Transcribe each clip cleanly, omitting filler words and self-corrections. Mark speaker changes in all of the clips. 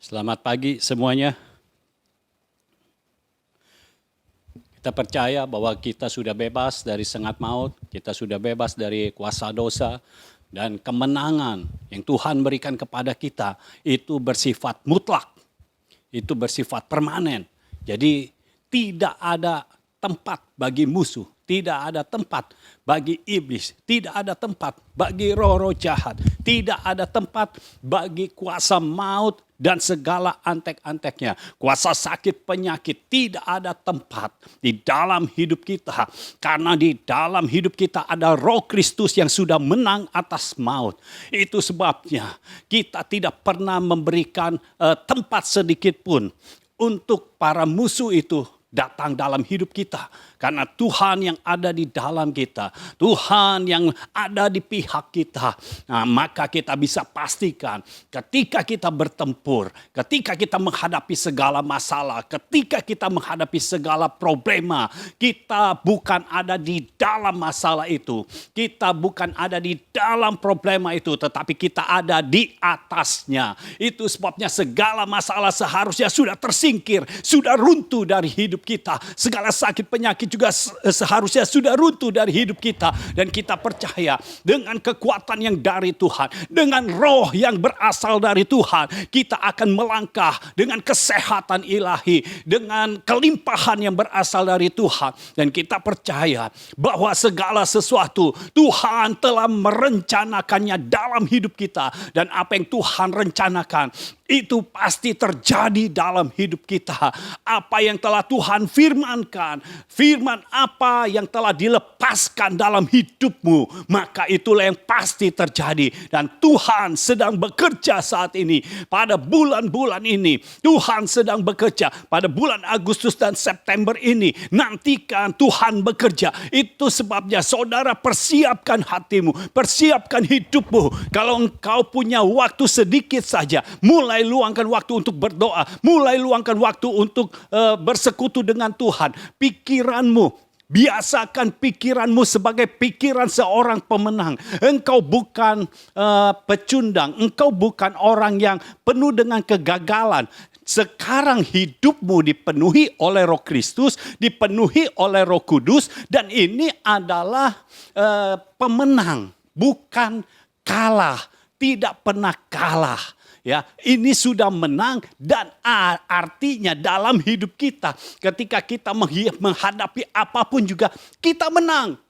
Speaker 1: Selamat pagi semuanya. Kita percaya bahwa kita sudah bebas dari sengat maut, kita sudah bebas dari kuasa dosa, dan kemenangan yang Tuhan berikan kepada kita itu bersifat mutlak, itu bersifat permanen. Jadi tidak ada tempat bagi musuh, tidak ada tempat bagi iblis, tidak ada tempat bagi roh-roh jahat, tidak ada tempat bagi kuasa maut dan segala antek-anteknya. Kuasa sakit penyakit tidak ada tempat di dalam hidup kita. Karena di dalam hidup kita ada Roh Kristus yang sudah menang atas maut. Itu sebabnya kita tidak pernah memberikan tempat sedikit pun untuk para musuh itu datang dalam hidup kita. Karena Tuhan yang ada di dalam kita, Tuhan yang ada di pihak kita, nah, maka kita bisa pastikan ketika kita bertempur, ketika kita menghadapi segala masalah, ketika kita menghadapi segala problema, kita bukan ada di dalam masalah itu, kita bukan ada di dalam problema itu, tetapi kita ada di atasnya. Itu sebabnya segala masalah seharusnya sudah tersingkir, sudah runtuh dari hidup kita. Segala sakit penyakit juga seharusnya sudah runtuh dari hidup kita. Dan kita percaya dengan kekuatan yang dari Tuhan, dengan roh yang berasal dari Tuhan, kita akan melangkah dengan kesehatan ilahi, dengan kelimpahan yang berasal dari Tuhan. Dan kita percaya bahwa segala sesuatu Tuhan telah merencanakannya dalam hidup kita. Dan apa yang Tuhan rencanakan itu pasti terjadi dalam hidup kita. Apa yang telah Tuhan firmankan, firman apa yang telah dilepaskan dalam hidupmu, maka itulah yang pasti terjadi. Dan Tuhan sedang bekerja saat ini, pada bulan-bulan ini. Tuhan sedang bekerja pada bulan Agustus dan September ini. Nantikan Tuhan bekerja. Itu sebabnya saudara persiapkan hatimu, persiapkan hidupmu. Kalau engkau punya waktu sedikit saja, mulai luangkan waktu untuk berdoa, mulai luangkan waktu untuk bersekutu dengan Tuhan. Pikiranmu, biasakan pikiranmu sebagai pikiran seorang pemenang. Engkau bukan pecundang, engkau bukan orang yang penuh dengan kegagalan. Sekarang hidupmu dipenuhi oleh Roh Kristus, dipenuhi oleh Roh Kudus, dan ini adalah pemenang, bukan kalah, tidak pernah kalah. Ya, ini sudah menang dan artinya dalam hidup kita ketika kita menghadapi apapun juga kita menang.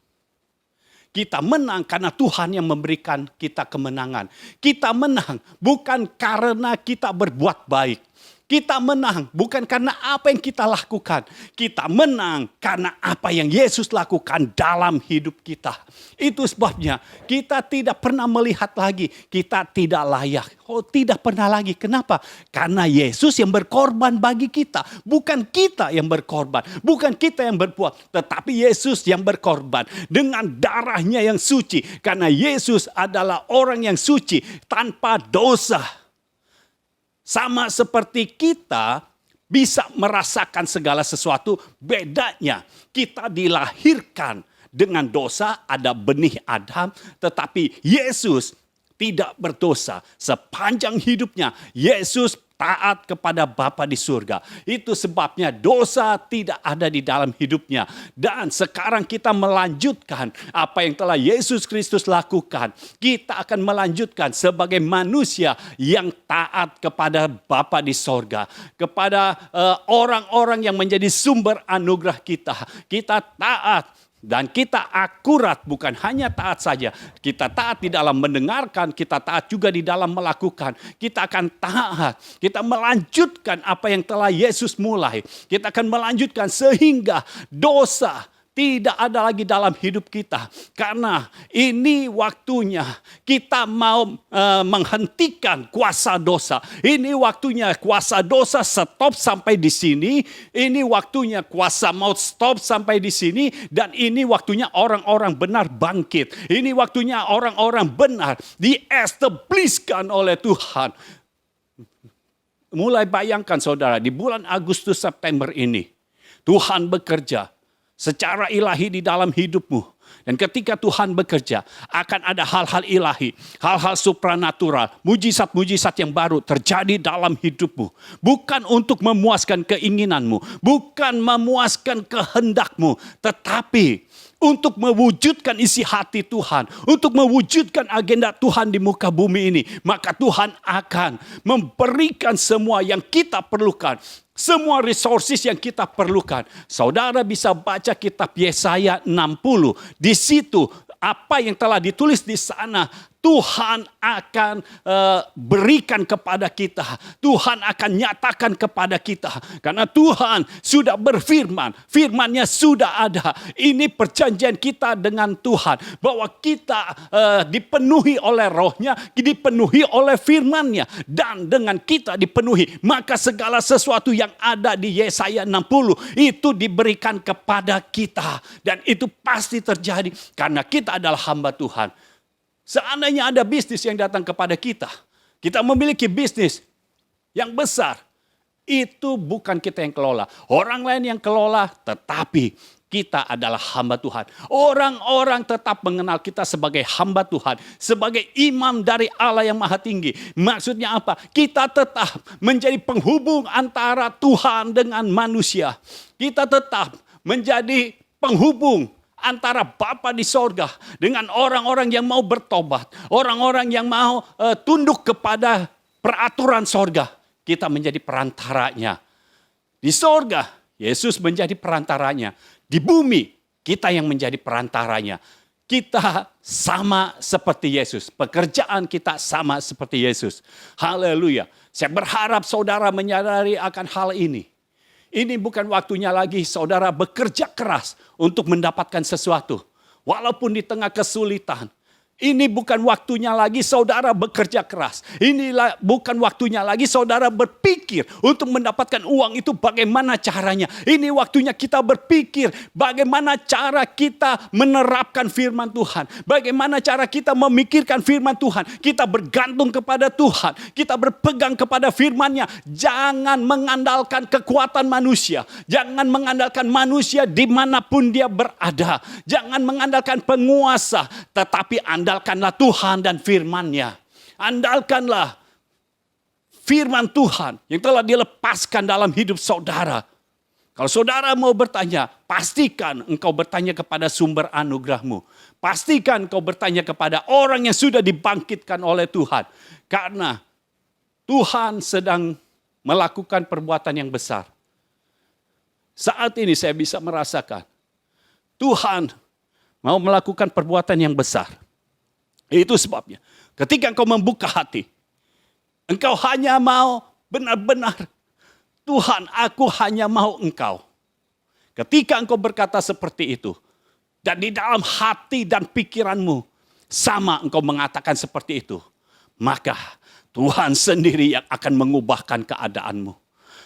Speaker 1: Kita menang karena Tuhan yang memberikan kita kemenangan. Kita menang bukan karena kita berbuat baik. Kita menang bukan karena apa yang kita lakukan. Kita menang karena apa yang Yesus lakukan dalam hidup kita. Itu sebabnya kita tidak pernah melihat lagi kita tidak layak. Oh, tidak pernah lagi. Kenapa? Karena Yesus yang berkorban bagi kita. Bukan kita yang berkorban. Bukan kita yang berbuat. Tetapi Yesus yang berkorban dengan darahnya yang suci. Karena Yesus adalah orang yang suci tanpa dosa. Sama seperti kita bisa merasakan segala sesuatu, bedanya kita dilahirkan dengan dosa, ada benih Adam, tetapi Yesus tidak berdosa. Sepanjang hidupnya Yesus taat kepada Bapa di surga. Itu sebabnya dosa tidak ada di dalam hidupnya. Dan sekarang kita melanjutkan apa yang telah Yesus Kristus lakukan. Kita akan melanjutkan sebagai manusia yang taat kepada Bapa di surga. Kepada orang-orang yang menjadi sumber anugerah kita. Kita taat. Dan kita akurat, bukan hanya taat saja. Kita taat di dalam mendengarkan, kita taat juga di dalam melakukan. Kita akan taat, kita melanjutkan apa yang telah Yesus mulai. Kita akan melanjutkan sehingga dosa tidak ada lagi dalam hidup kita. Karena ini waktunya kita mau menghentikan kuasa dosa. Ini waktunya kuasa dosa stop sampai di sini. Ini waktunya kuasa maut stop sampai di sini. Dan ini waktunya orang-orang benar bangkit. Ini waktunya orang-orang benar di-establishkan oleh Tuhan. Mulai bayangkan saudara, di bulan Agustus September ini Tuhan bekerja secara ilahi di dalam hidupmu. Dan ketika Tuhan bekerja, akan ada hal-hal ilahi, hal-hal supranatural, mujizat-mujizat yang baru terjadi dalam hidupmu. Bukan untuk memuaskan keinginanmu, bukan memuaskan kehendakmu, tetapi untuk mewujudkan isi hati Tuhan, untuk mewujudkan agenda Tuhan di muka bumi ini. Maka Tuhan akan memberikan semua yang kita perlukan. Semua resources yang kita perlukan. Saudara bisa baca kitab Yesaya 60. Di situ apa yang telah ditulis di sana, Tuhan akan berikan kepada kita. Tuhan akan nyatakan kepada kita. Karena Tuhan sudah berfirman. Firman-Nya sudah ada. Ini perjanjian kita dengan Tuhan. Bahwa kita dipenuhi oleh Roh-Nya. Dipenuhi oleh firman-Nya. Dan dengan kita dipenuhi. Maka segala sesuatu yang ada di Yesaya 60. Itu diberikan kepada kita. Dan itu pasti terjadi. Karena kita adalah hamba Tuhan. Seandainya ada bisnis yang datang kepada kita, kita memiliki bisnis yang besar, itu bukan kita yang kelola. Orang lain yang kelola, tetapi kita adalah hamba Tuhan. Orang-orang tetap mengenal kita sebagai hamba Tuhan, sebagai imam dari Allah yang Maha Tinggi. Maksudnya apa? Kita tetap menjadi penghubung antara Tuhan dengan manusia. Kita tetap menjadi penghubung antara Bapa di sorga dengan orang-orang yang mau bertobat. Orang-orang yang mau tunduk kepada peraturan sorga. Kita menjadi perantaranya. Di sorga, Yesus menjadi perantaranya. Di bumi, kita yang menjadi perantaranya. Kita sama seperti Yesus. Pekerjaan kita sama seperti Yesus. Haleluya. Saya berharap saudara menyadari akan hal ini. Ini bukan waktunya lagi saudara bekerja keras untuk mendapatkan sesuatu. Walaupun di tengah kesulitan. Ini bukan waktunya lagi saudara bekerja keras. Inilah bukan waktunya lagi saudara berpikir untuk mendapatkan uang itu bagaimana caranya. Ini waktunya kita berpikir bagaimana cara kita menerapkan firman Tuhan. Bagaimana cara kita memikirkan firman Tuhan. Kita bergantung kepada Tuhan. Kita berpegang kepada firman-Nya. Jangan mengandalkan kekuatan manusia. Jangan mengandalkan manusia dimanapun dia berada. Jangan mengandalkan penguasa. Tetapi andalkanlah Tuhan dan firman-Nya. Andalkanlah firman Tuhan yang telah dilepaskan dalam hidup saudara. Kalau saudara mau bertanya, pastikan engkau bertanya kepada sumber anugerahmu. Pastikan engkau bertanya kepada orang yang sudah dibangkitkan oleh Tuhan. Karena Tuhan sedang melakukan perbuatan yang besar. Saat ini saya bisa merasakan Tuhan mau melakukan perbuatan yang besar. Itu sebabnya ketika engkau membuka hati, engkau hanya mau benar-benar, Tuhan aku hanya mau engkau. Ketika engkau berkata seperti itu, dan di dalam hati dan pikiranmu sama engkau mengatakan seperti itu, maka Tuhan sendiri yang akan mengubahkan keadaanmu.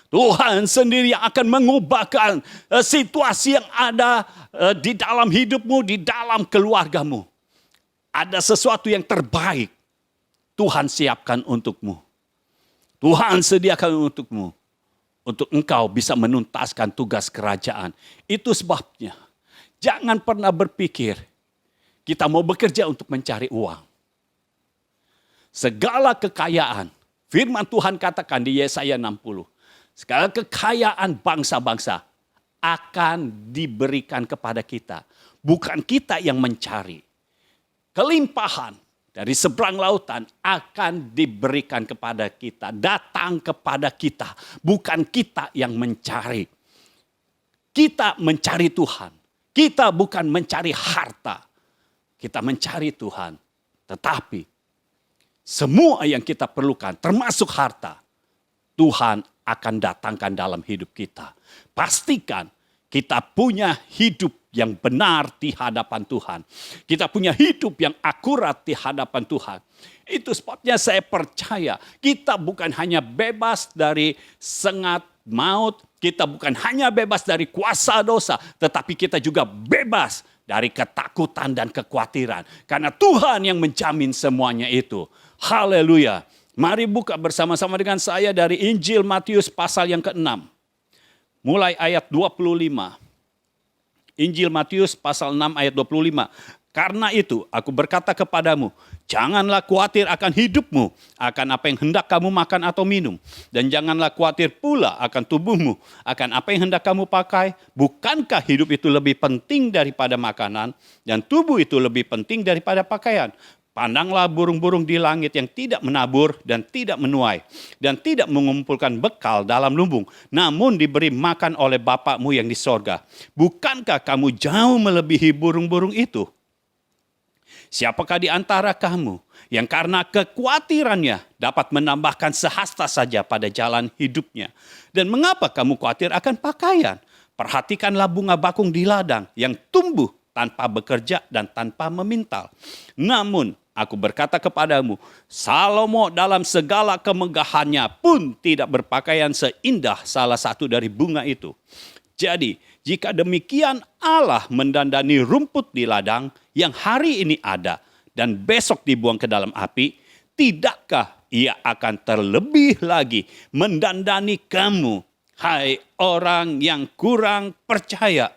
Speaker 1: Tuhan sendiri yang akan mengubahkan situasi yang ada di dalam hidupmu, di dalam keluargamu. Ada sesuatu yang terbaik Tuhan siapkan untukmu. Tuhan sediakan untukmu. Untuk engkau bisa menuntaskan tugas kerajaan. Itu sebabnya jangan pernah berpikir kita mau bekerja untuk mencari uang. Segala kekayaan, firman Tuhan katakan di Yesaya 60. Segala kekayaan bangsa-bangsa akan diberikan kepada kita. Bukan kita yang mencari. Kelimpahan dari seberang lautan akan diberikan kepada kita. Datang kepada kita. Bukan kita yang mencari. Kita mencari Tuhan. Kita bukan mencari harta. Kita mencari Tuhan. Tetapi semua yang kita perlukan termasuk harta. Tuhan akan datangkan dalam hidup kita. Pastikan kita punya hidup yang benar di hadapan Tuhan. Kita punya hidup yang akurat di hadapan Tuhan. Itu sebabnya saya percaya kita bukan hanya bebas dari sengat maut. Kita bukan hanya bebas dari kuasa dosa. Tetapi kita juga bebas dari ketakutan dan kekhawatiran. Karena Tuhan yang menjamin semuanya itu. Haleluya. Mari buka bersama-sama dengan saya dari Injil Matius pasal yang ke-6. Mulai ayat 25. Injil Matius pasal 6 ayat 25. Karena itu aku berkata kepadamu, janganlah khawatir akan hidupmu, akan apa yang hendak kamu makan atau minum. Dan janganlah khawatir pula akan tubuhmu, akan apa yang hendak kamu pakai. Bukankah hidup itu lebih penting daripada makanan, dan tubuh itu lebih penting daripada pakaian? Pandanglah burung-burung di langit yang tidak menabur dan tidak menuai, dan tidak mengumpulkan bekal dalam lumbung, namun diberi makan oleh Bapakmu yang di sorga. Bukankah kamu jauh melebihi burung-burung itu? Siapakah di antara kamu yang karena kekhawatirannya dapat menambahkan sehasta saja pada jalan hidupnya? Dan mengapa kamu khawatir akan pakaian? Perhatikanlah bunga bakung di ladang yang tumbuh tanpa bekerja dan tanpa memintal. Namun aku berkata kepadamu, Salomo dalam segala kemegahannya pun tidak berpakaian seindah salah satu dari bunga itu. Jadi, jika demikian Allah mendandani rumput di ladang yang hari ini ada dan besok dibuang ke dalam api, tidakkah Ia akan terlebih lagi mendandani kamu, hai orang yang kurang percaya?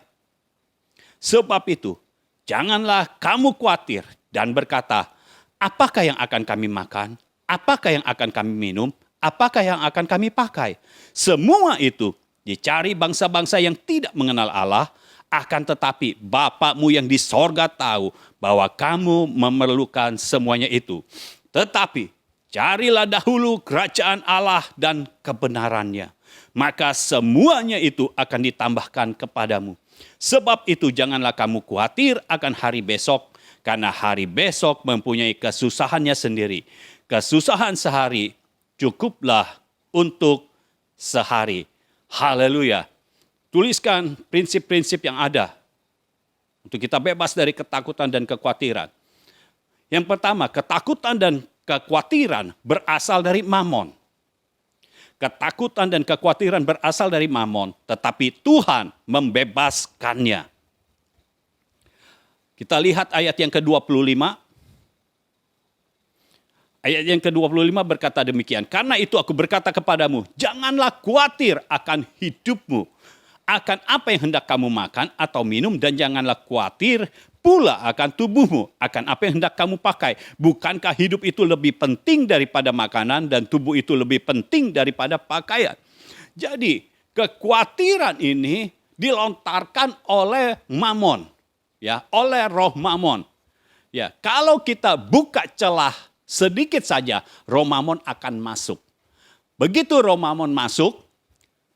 Speaker 1: Sebab itu, janganlah kamu khawatir dan berkata, apakah yang akan kami makan? Apakah yang akan kami minum? Apakah yang akan kami pakai? Semua itu dicari bangsa-bangsa yang tidak mengenal Allah, akan tetapi Bapakmu yang di sorga tahu bahwa kamu memerlukan semuanya itu. Tetapi carilah dahulu kerajaan Allah dan kebenarannya, maka semuanya itu akan ditambahkan kepadamu. Sebab itu janganlah kamu khawatir akan hari besok, karena hari besok mempunyai kesusahannya sendiri. Kesusahan sehari cukuplah untuk sehari. Haleluya. Tuliskan prinsip-prinsip yang ada untuk kita bebas dari ketakutan dan kekhawatiran. Yang pertama, ketakutan dan kekhawatiran berasal dari mamon. Ketakutan dan kekhawatiran berasal dari mamon, tetapi Tuhan membebaskannya. Kita lihat ayat yang ke-25. Ayat yang ke-25 berkata demikian. Karena itu aku berkata kepadamu, janganlah khawatir akan hidupmu, akan apa yang hendak kamu makan atau minum, dan janganlah khawatir pula akan tubuhmu, akan apa yang hendak kamu pakai. Bukankah hidup itu lebih penting daripada makanan, dan tubuh itu lebih penting daripada pakaian? Jadi kekhawatiran ini dilontarkan oleh mamon, ya, oleh roh mamon. Ya, kalau kita buka celah sedikit saja, roh mamon akan masuk. Begitu roh mamon masuk,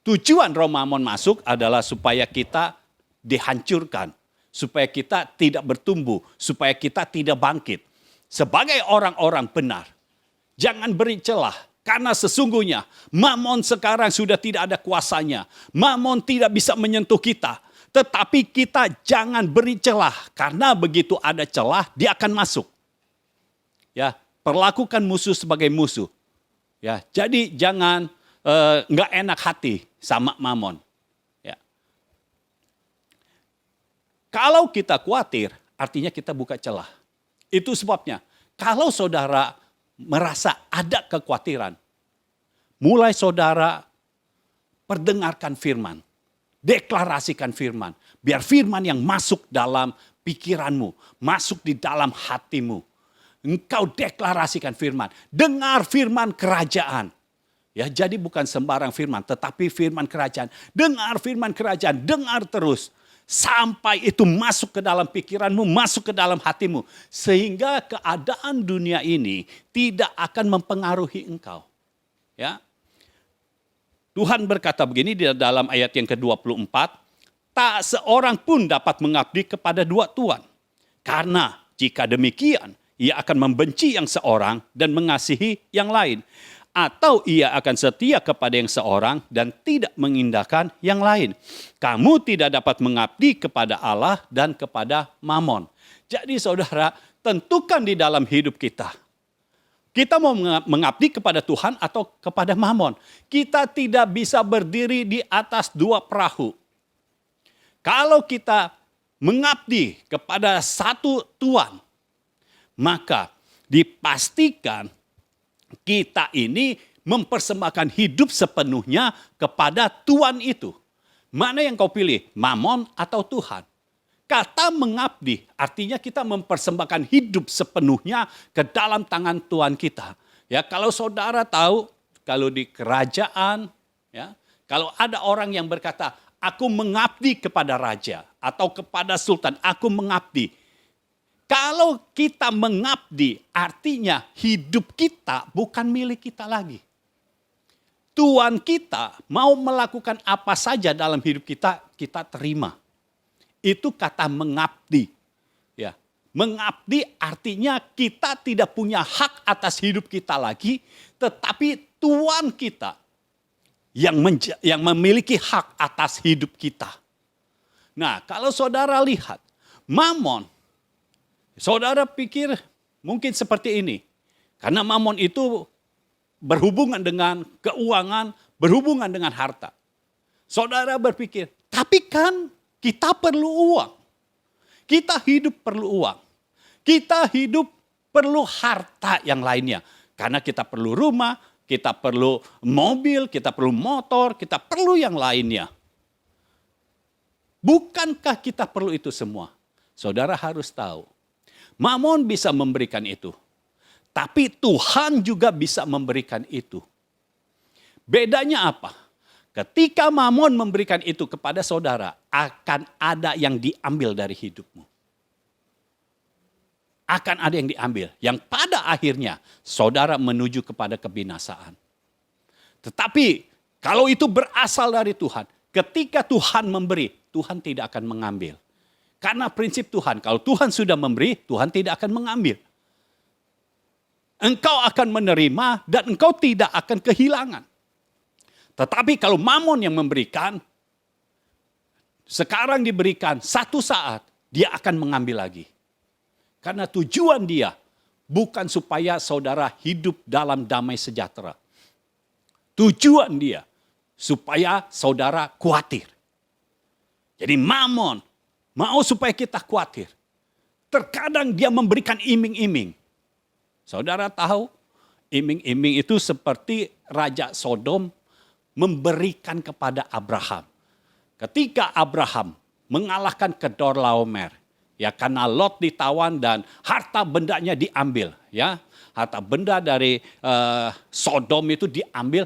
Speaker 1: tujuan roh mamon masuk adalah supaya kita dihancurkan, supaya kita tidak bertumbuh, supaya kita tidak bangkit. Sebagai orang-orang benar, jangan beri celah, karena sesungguhnya mamon sekarang sudah tidak ada kuasanya. Mamon tidak bisa menyentuh kita, tetapi kita jangan beri celah, karena begitu ada celah, dia akan masuk. Ya, perlakukan musuh sebagai musuh. Ya, jadi jangan nggak enak hati sama mamon. Ya. Kalau kita khawatir, artinya kita buka celah. Itu sebabnya, kalau saudara merasa ada kekhawatiran, mulai saudara perdengarkan firman, deklarasikan firman, biar firman yang masuk dalam pikiranmu, masuk di dalam hatimu. Engkau deklarasikan firman, dengar firman kerajaan. Ya, jadi bukan sembarang firman, tetapi firman kerajaan. Dengar firman kerajaan, dengar terus. Sampai itu masuk ke dalam pikiranmu, masuk ke dalam hatimu. Sehingga keadaan dunia ini tidak akan mempengaruhi engkau. Ya. Tuhan berkata begini di dalam ayat yang ke-24. Tak seorang pun dapat mengabdi kepada dua tuan. Karena jika demikian, ia akan membenci yang seorang dan mengasihi yang lain. Atau ia akan setia kepada yang seorang dan tidak mengindahkan yang lain. Kamu tidak dapat mengabdi kepada Allah dan kepada mamon. Jadi saudara, tentukan di dalam hidup kita. Kita mau mengabdi kepada Tuhan atau kepada mamon. Kita tidak bisa berdiri di atas dua perahu. Kalau kita mengabdi kepada satu tuan, maka dipastikan kita ini mempersembahkan hidup sepenuhnya kepada Tuhan itu. Mana yang kau pilih, mamon atau Tuhan? kata mengabdi artinya kita mempersembahkan hidup sepenuhnya ke dalam tangan Tuhan kita. Ya, kalau saudara tahu, kalau di kerajaan, ya, kalau ada orang yang berkata, aku mengabdi kepada raja atau kepada sultan, aku mengabdi. Kalau kita mengabdi, artinya hidup kita bukan milik kita lagi. Tuhan kita mau melakukan apa saja dalam hidup kita, kita terima. Itu kata mengabdi. Ya, mengabdi artinya kita tidak punya hak atas hidup kita lagi, tetapi Tuhan kita yang memiliki hak atas hidup kita. Nah, kalau saudara lihat, Mamon, saudara pikir mungkin seperti ini. Karena Mamon itu berhubungan dengan keuangan, berhubungan dengan harta. Saudara berpikir, tapi kan kita perlu uang. Kita hidup perlu uang. Kita hidup perlu harta yang lainnya. Karena kita perlu rumah, kita perlu mobil, kita perlu motor, kita perlu yang lainnya. Bukankah kita perlu itu semua? Saudara harus tahu, Mamon bisa memberikan itu. Tapi Tuhan juga bisa memberikan itu. Bedanya apa? Ketika Mamon memberikan itu kepada saudara, akan ada yang diambil dari hidupmu. Akan ada yang diambil. Yang pada akhirnya saudara menuju kepada kebinasaan. Tetapi kalau itu berasal dari Tuhan, ketika Tuhan memberi, Tuhan tidak akan mengambil. Karena prinsip Tuhan, kalau Tuhan sudah memberi, Tuhan tidak akan mengambil. Engkau akan menerima dan engkau tidak akan kehilangan. Tetapi kalau Mamon yang memberikan, sekarang diberikan, satu saat dia akan mengambil lagi. Karena tujuan dia bukan supaya saudara hidup dalam damai sejahtera. Tujuan dia supaya saudara khawatir. Jadi Mamon mau supaya kita khawatir. Terkadang dia memberikan iming-iming. Saudara tahu, iming-iming itu seperti Raja Sodom memberikan kepada Abraham. Ketika Abraham mengalahkan Kedorlaomer, ya karena Lot ditawan dan harta bendanya diambil, ya harta benda dari Sodom itu diambil,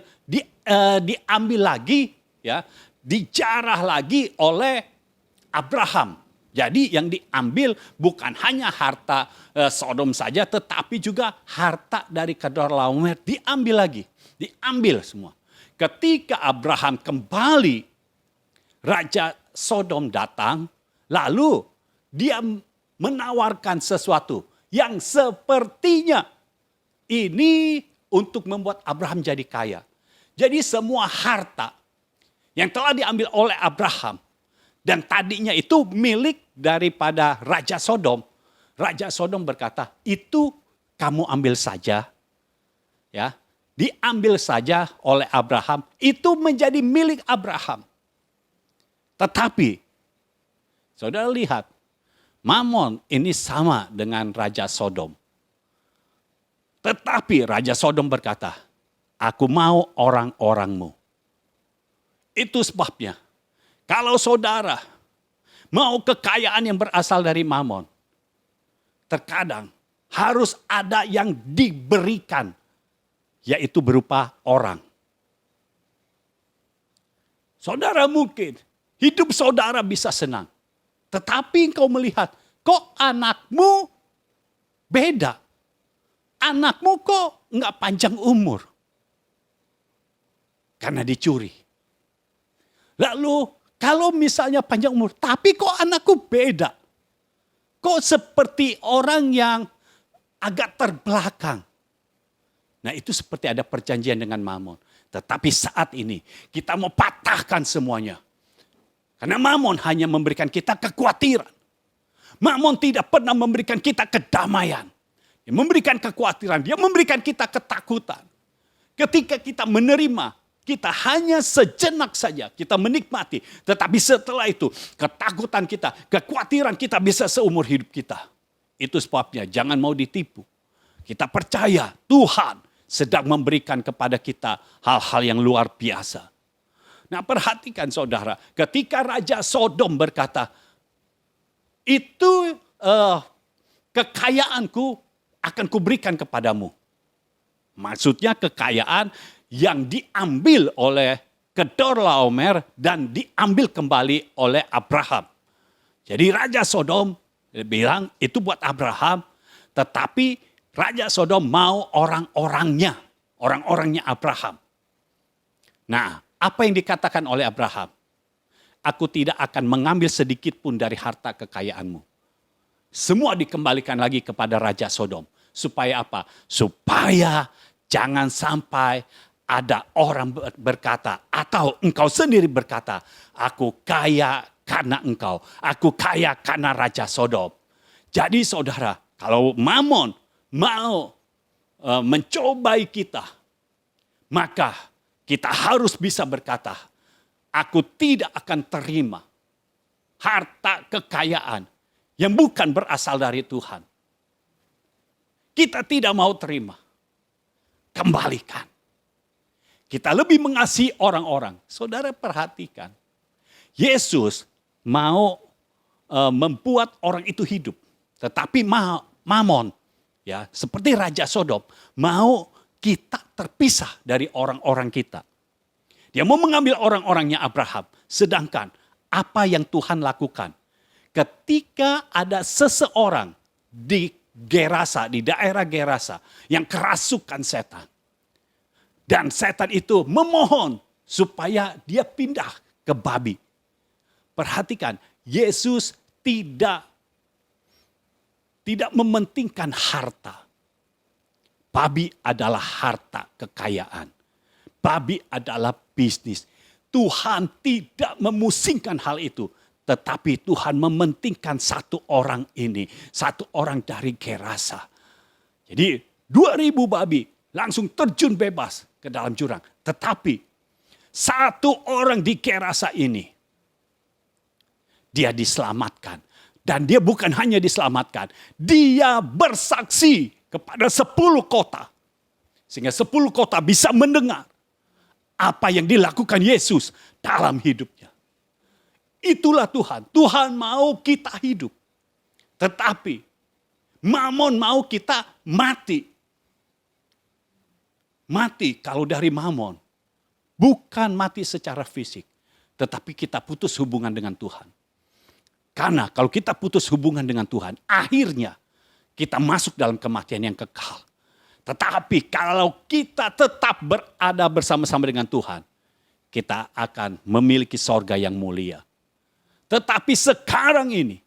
Speaker 1: diambil lagi, ya dijarah lagi oleh Abraham. Jadi yang diambil bukan hanya harta Sodom saja, tetapi juga harta dari Kedorlaomer diambil lagi, diambil semua. Ketika Abraham kembali, Raja Sodom datang, lalu dia menawarkan sesuatu yang sepertinya ini untuk membuat Abraham jadi kaya. Jadi semua harta yang telah diambil oleh Abraham dan tadinya itu milik daripada Raja Sodom. Raja Sodom berkata, itu kamu ambil saja, ya. Diambil saja oleh Abraham, itu menjadi milik Abraham. Tetapi, saudara lihat, Mamon ini sama dengan Raja Sodom. Tetapi Raja Sodom berkata, aku mau orang-orangmu. Itu sebabnya, kalau saudara mau kekayaan yang berasal dari Mamon, terkadang harus ada yang diberikan, yaitu berupa orang. Saudara mungkin hidup saudara bisa senang. Tetapi engkau melihat, kok anakmu beda. Anakmu kok enggak panjang umur. Karena dicuri. Lalu kalau misalnya panjang umur, tapi kok anakku beda. Kok seperti orang yang agak terbelakang. Nah itu seperti ada perjanjian dengan Mamon. Tetapi saat ini kita mau patahkan semuanya. Karena Mamon hanya memberikan kita kekhawatiran. Mamon tidak pernah memberikan kita kedamaian. Dia memberikan kekhawatiran, dia memberikan kita ketakutan. Ketika kita menerima, kita hanya sejenak saja kita menikmati. Tetapi setelah itu ketakutan kita, kekhawatiran kita bisa seumur hidup kita. Itu sebabnya jangan mau ditipu. Kita percaya Tuhan sedang memberikan kepada kita hal-hal yang luar biasa. Nah perhatikan saudara, ketika Raja Sodom berkata, itu kekayaanku akan kuberikan kepadamu. Maksudnya kekayaan yang diambil oleh Kedorlaomer dan diambil kembali oleh Abraham. Jadi Raja Sodom bilang itu buat Abraham, tetapi Raja Sodom mau orang-orangnya Abraham. Nah, apa yang dikatakan oleh Abraham? Aku tidak akan mengambil sedikit pun dari harta kekayaanmu. Semua dikembalikan lagi kepada Raja Sodom. Supaya apa? Supaya jangan sampai ada orang berkata, atau engkau sendiri berkata, aku kaya karena engkau, aku kaya karena Raja Sodom. Jadi saudara, kalau Mamon mau mencobai kita, maka kita harus bisa berkata, aku tidak akan terima harta kekayaan yang bukan berasal dari Tuhan. Kita tidak mau terima. Kembalikan. Kita lebih mengasihi orang-orang. Saudara perhatikan. Yesus mau membuat orang itu hidup. Tetapi Mamon, ya, seperti Raja Sodom, mau kita terpisah dari orang-orang kita. Dia mau mengambil orang-orangnya Abraham. Sedangkan apa yang Tuhan lakukan? Ketika ada seseorang di Gerasa, di daerah Gerasa, yang kerasukan setan. Dan setan itu memohon supaya dia pindah ke babi. Perhatikan, Yesus tidak mementingkan harta. Babi adalah harta kekayaan. Babi adalah bisnis. Tuhan tidak memusingkan hal itu. Tetapi Tuhan mementingkan satu orang ini. Satu orang dari Gerasa. Jadi 2000 babi langsung terjun bebas ke dalam jurang. Tetapi satu orang di Gerasa ini, dia diselamatkan. Dan dia bukan hanya diselamatkan. Dia bersaksi kepada 10 kota. Sehingga 10 kota bisa mendengar apa yang dilakukan Yesus dalam hidupnya. Itulah Tuhan. Tuhan mau kita hidup. Tetapi Mamon mau kita mati. Mati kalau dari Mamon. Bukan mati secara fisik. Tetapi kita putus hubungan dengan Tuhan. Karena kalau kita putus hubungan dengan Tuhan, akhirnya kita masuk dalam kematian yang kekal. Tetapi kalau kita tetap berada bersama-sama dengan Tuhan, kita akan memiliki sorga yang mulia. Tetapi sekarang ini,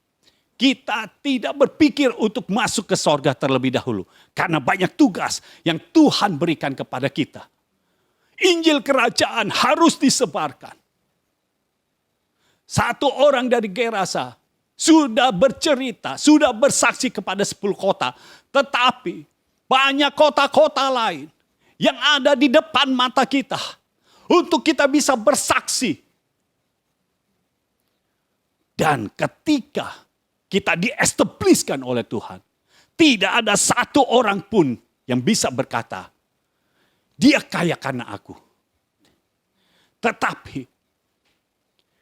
Speaker 1: kita tidak berpikir untuk masuk ke sorga terlebih dahulu. Karena banyak tugas yang Tuhan berikan kepada kita. Injil kerajaan harus disebarkan. Satu orang dari Gerasa sudah bercerita, sudah bersaksi kepada 10 kota. Tetapi banyak kota-kota lain yang ada di depan mata kita. Untuk kita bisa bersaksi. Dan ketika kita di-establishkan oleh Tuhan, tidak ada satu orang pun yang bisa berkata, dia kaya karena aku. Tetapi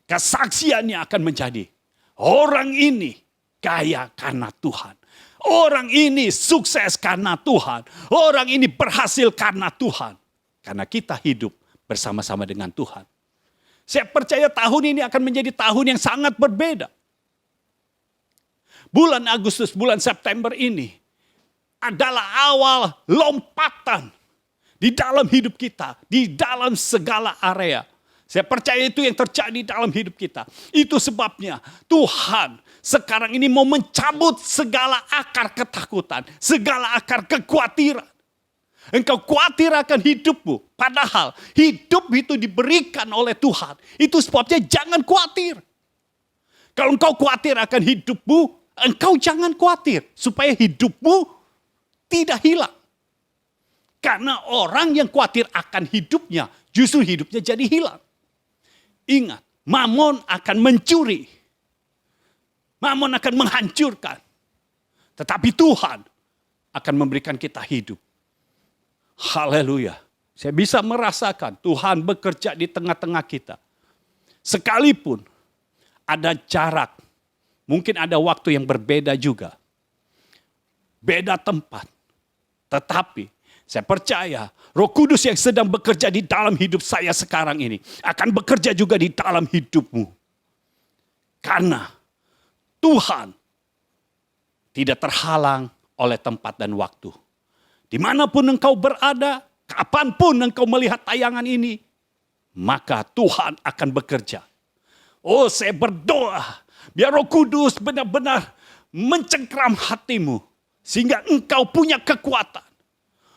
Speaker 1: kesaksiannya akan menjadi, orang ini kaya karena Tuhan. Orang ini sukses karena Tuhan. Orang ini berhasil karena Tuhan. Karena kita hidup bersama-sama dengan Tuhan. Saya percaya tahun ini akan menjadi tahun yang sangat berbeda. Bulan Agustus, bulan September ini adalah awal lompatan di dalam hidup kita, di dalam segala area. Saya percaya itu yang terjadi dalam hidup kita. Itu sebabnya Tuhan sekarang ini mau mencabut segala akar ketakutan, segala akar kekhawatiran. Engkau khawatir akan hidupmu. Padahal hidup itu diberikan oleh Tuhan. Itu sebabnya jangan khawatir. Kalau engkau khawatir akan hidupmu, engkau jangan khawatir. Supaya hidupmu tidak hilang. Karena orang yang khawatir akan hidupnya, justru hidupnya jadi hilang. Ingat, Mamon akan mencuri. Mamon akan menghancurkan. Tetapi Tuhan akan memberikan kita hidup. Haleluya. Saya bisa merasakan Tuhan bekerja di tengah-tengah kita. Sekalipun ada jarak Mungkin ada waktu yang berbeda juga. Beda tempat. Tetapi saya percaya Roh Kudus yang sedang bekerja di dalam hidup saya sekarang ini akan bekerja juga di dalam hidupmu. Karena Tuhan tidak terhalang oleh tempat dan waktu. Dimanapun engkau berada, kapanpun engkau melihat tayangan ini, maka Tuhan akan bekerja. Oh, saya berdoa biar Roh Kudus benar-benar mencengkram hatimu. Sehingga engkau punya kekuatan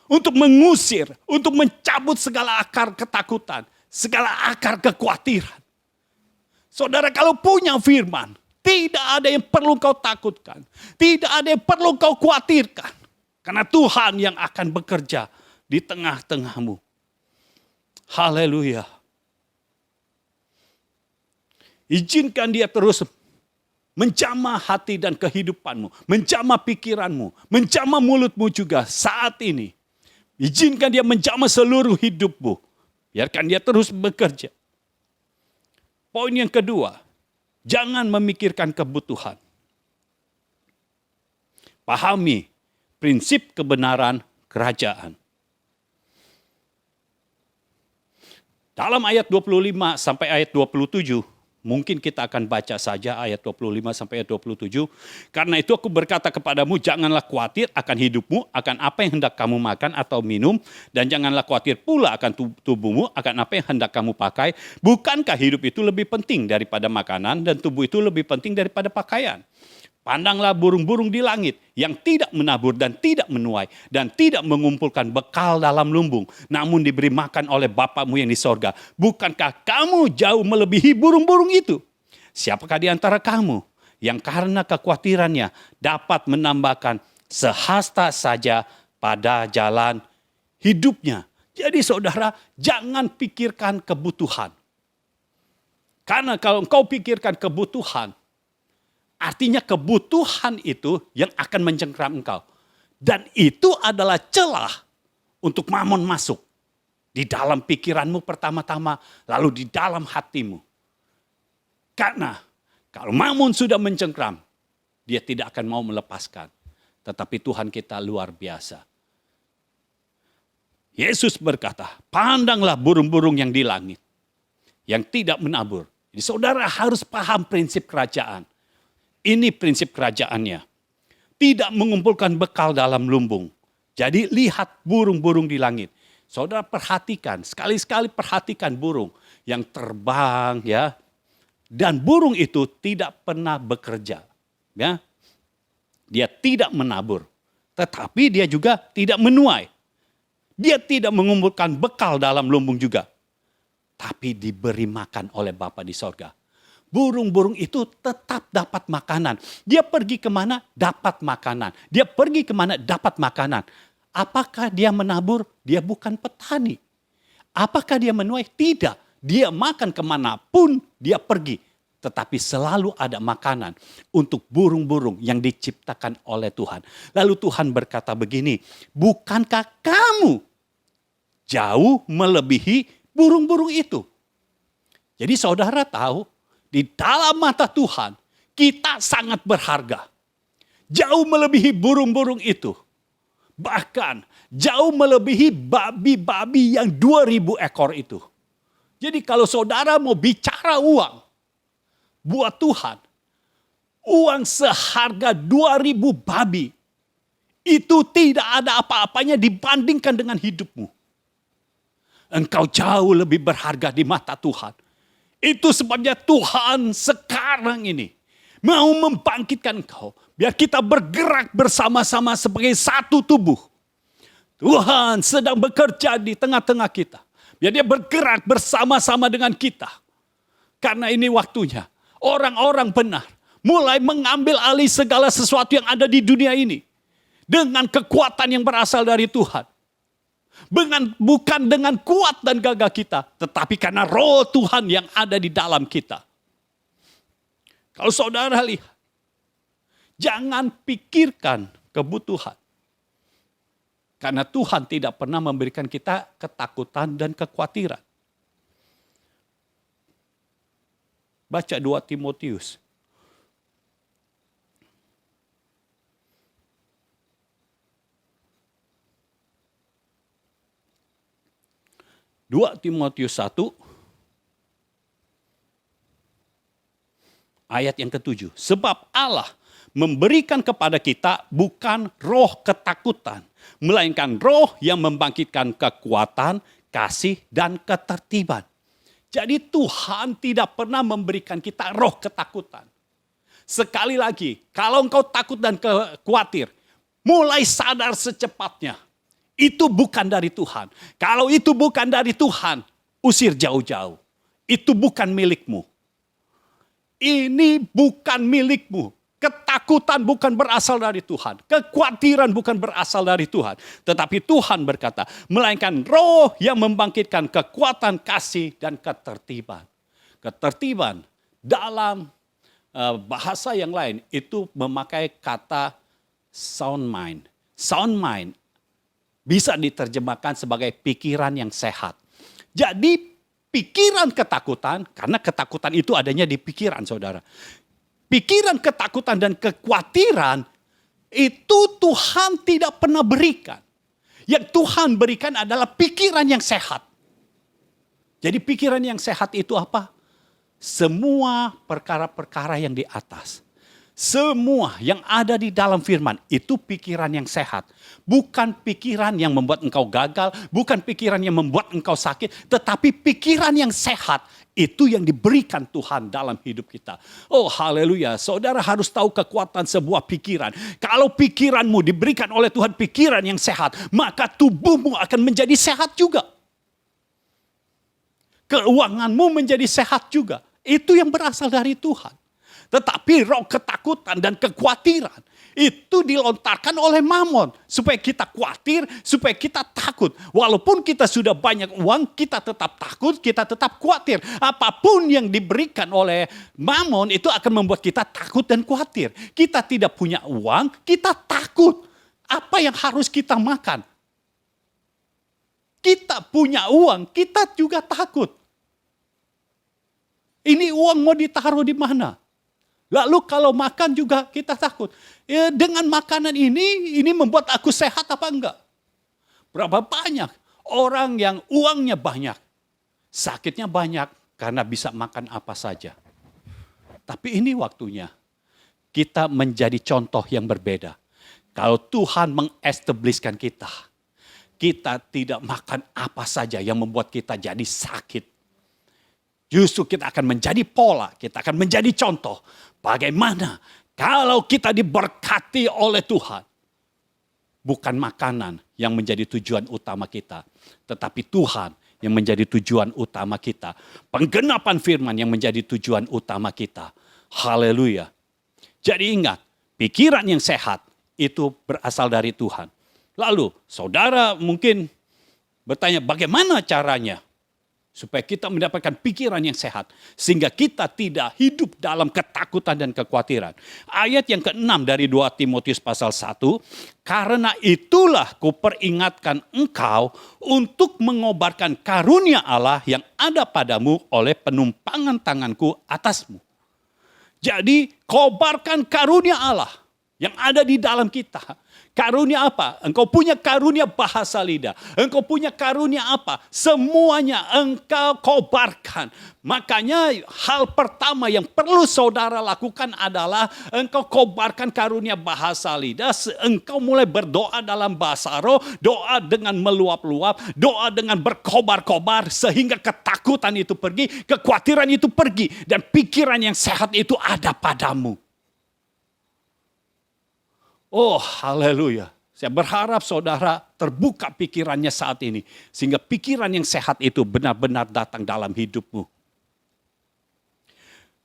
Speaker 1: untuk mengusir, untuk mencabut segala akar ketakutan, segala akar kekhawatiran. Saudara, kalau punya firman, tidak ada yang perlu kau takutkan. Tidak ada yang perlu kau khawatirkan. Karena Tuhan yang akan bekerja di tengah-tengahmu. Haleluya. Izinkan dia terus menjamah hati dan kehidupanmu. Menjamah pikiranmu. Menjamah mulutmu juga saat ini. Izinkan dia menjamah seluruh hidupmu. Biarkan dia terus bekerja. Poin yang kedua. Jangan memikirkan kebutuhan. Pahami prinsip kebenaran kerajaan. Dalam ayat 25 sampai ayat 27, mungkin kita akan baca saja ayat 25 sampai ayat 27. Karena itu aku berkata kepadamu, janganlah khawatir akan hidupmu, akan apa yang hendak kamu makan atau minum. Dan janganlah khawatir pula akan tubuhmu, akan apa yang hendak kamu pakai. Bukankah hidup itu lebih penting daripada makanan dan tubuh itu lebih penting daripada pakaian? Pandanglah burung-burung di langit yang tidak menabur dan tidak menuai dan tidak mengumpulkan bekal dalam lumbung, namun diberi makan oleh Bapamu yang di sorga. Bukankah kamu jauh melebihi burung-burung itu? Siapakah di antara kamu yang karena kekhawatirannya dapat menambahkan sehasta saja pada jalan hidupnya? Jadi saudara, jangan pikirkan kebutuhan. Karena kalau engkau pikirkan kebutuhan, artinya kebutuhan itu yang akan mencengkram engkau. Dan itu adalah celah untuk mamon masuk. Di dalam pikiranmu pertama-tama, lalu di dalam hatimu. Karena kalau mamon sudah mencengkram, dia tidak akan mau melepaskan. Tetapi Tuhan kita luar biasa. Yesus berkata, pandanglah burung-burung yang di langit. Yang tidak menabur. Jadi saudara harus paham prinsip kerajaan. Ini prinsip kerajaannya. Tidak mengumpulkan bekal dalam lumbung. Jadi lihat burung-burung di langit. Saudara perhatikan, sekali-sekali perhatikan burung yang terbang ya. Dan burung itu tidak pernah bekerja. Ya. Dia tidak menabur. Tetapi dia juga tidak menuai. Dia tidak mengumpulkan bekal dalam lumbung juga. Tapi diberi makan oleh Bapa di sorga. Burung-burung itu tetap dapat makanan. Dia pergi kemana? Dapat makanan. Dia pergi kemana? Dapat makanan. Apakah dia menabur? Dia bukan petani. Apakah dia menuai? Tidak. Dia makan kemanapun dia pergi. Tetapi selalu ada makanan untuk burung-burung yang diciptakan oleh Tuhan. Lalu Tuhan berkata begini, bukankah kamu jauh melebihi burung-burung itu? Jadi saudara tahu, di dalam mata Tuhan, kita sangat berharga. Jauh melebihi burung-burung itu. Bahkan jauh melebihi babi-babi yang 2000 ekor itu. Jadi kalau saudara mau bicara uang, buat Tuhan, uang seharga 2000 babi, itu tidak ada apa-apanya dibandingkan dengan hidupmu. Engkau jauh lebih berharga di mata Tuhan. Itu sebabnya Tuhan sekarang ini mau membangkitkan engkau. Biar kita bergerak bersama-sama sebagai satu tubuh. Tuhan sedang bekerja di tengah-tengah kita. Biar dia bergerak bersama-sama dengan kita. Karena ini waktunya. Orang-orang benar mulai mengambil alih segala sesuatu yang ada di dunia ini. Dengan kekuatan yang berasal dari Tuhan. Bukan dengan kuat dan gagah kita, tetapi karena roh Tuhan yang ada di dalam kita. Kalau saudara lihat, jangan pikirkan kebutuhan. Karena Tuhan tidak pernah memberikan kita ketakutan dan kekhawatiran. Baca 2 Timotius. 2 Timotius 1 ayat yang ke-7. Sebab Allah memberikan kepada kita bukan roh ketakutan, melainkan roh yang membangkitkan kekuatan, kasih, dan ketertiban. Jadi Tuhan tidak pernah memberikan kita roh ketakutan. Sekali lagi, kalau engkau takut dan khawatir, mulai sadar secepatnya. Itu bukan dari Tuhan. Kalau itu bukan dari Tuhan, usir jauh-jauh. Itu bukan milikmu. Ini bukan milikmu. Ketakutan bukan berasal dari Tuhan. Kekhawatiran bukan berasal dari Tuhan. Tetapi Tuhan berkata, melainkan roh yang membangkitkan kekuatan, kasih, dan ketertiban. Ketertiban dalam bahasa yang lain itu memakai kata sound mind. Sound mind bisa diterjemahkan sebagai pikiran yang sehat. Jadi pikiran ketakutan, karena ketakutan itu adanya di pikiran saudara. Pikiran ketakutan dan kekhawatiran itu Tuhan tidak pernah berikan. Yang Tuhan berikan adalah pikiran yang sehat. Jadi pikiran yang sehat itu apa? Semua perkara-perkara yang di atas. Semua yang ada di dalam firman itu pikiran yang sehat. Bukan pikiran yang membuat engkau gagal, bukan pikiran yang membuat engkau sakit, tetapi pikiran yang sehat itu yang diberikan Tuhan dalam hidup kita. Oh haleluya, saudara harus tahu kekuatan sebuah pikiran. Kalau pikiranmu diberikan oleh Tuhan pikiran yang sehat, maka tubuhmu akan menjadi sehat juga. Keuanganmu menjadi sehat juga. Itu yang berasal dari Tuhan. Tetapi roh ketakutan dan kekhawatiran itu dilontarkan oleh Mamon. Supaya kita khawatir, supaya kita takut. Walaupun kita sudah banyak uang, kita tetap takut, kita tetap khawatir. Apapun yang diberikan oleh Mamon itu akan membuat kita takut dan khawatir. Kita tidak punya uang, kita takut. Apa yang harus kita makan? Kita punya uang, kita juga takut. Ini uang mau ditaruh di mana? Lalu kalau makan juga kita takut. Ya, dengan makanan ini membuat aku sehat apa enggak? Berapa banyak orang yang uangnya banyak, sakitnya banyak karena bisa makan apa saja. Tapi ini waktunya kita menjadi contoh yang berbeda. Kalau Tuhan mengestablishkan kita, kita tidak makan apa saja yang membuat kita jadi sakit. Justru kita akan menjadi pola, kita akan menjadi contoh. Bagaimana kalau kita diberkati oleh Tuhan. Bukan makanan yang menjadi tujuan utama kita. Tetapi Tuhan yang menjadi tujuan utama kita. Penggenapan firman yang menjadi tujuan utama kita. Haleluya. Jadi ingat, pikiran yang sehat itu berasal dari Tuhan. Lalu saudara mungkin bertanya bagaimana caranya? Supaya kita mendapatkan pikiran yang sehat. Sehingga kita tidak hidup dalam ketakutan dan kekhawatiran. Ayat yang ke-6 dari 2 Timotius pasal 1. Karena itulah kuperingatkan engkau untuk mengobarkan karunia Allah yang ada padamu oleh penumpangan tanganku atasmu. Jadi kobarkan karunia Allah yang ada di dalam kita. Karunia apa? Engkau punya karunia bahasa lidah. Engkau punya karunia apa? Semuanya engkau kobarkan. Makanya hal pertama yang perlu saudara lakukan adalah engkau kobarkan karunia bahasa lidah. Engkau mulai berdoa dalam bahasa roh. Doa dengan meluap-luap. Doa dengan berkobar-kobar. Sehingga ketakutan itu pergi. Kekhawatiran itu pergi. Dan pikiran yang sehat itu ada padamu. Oh haleluya. Saya berharap saudara terbuka pikirannya saat ini. Sehingga pikiran yang sehat itu benar-benar datang dalam hidupmu.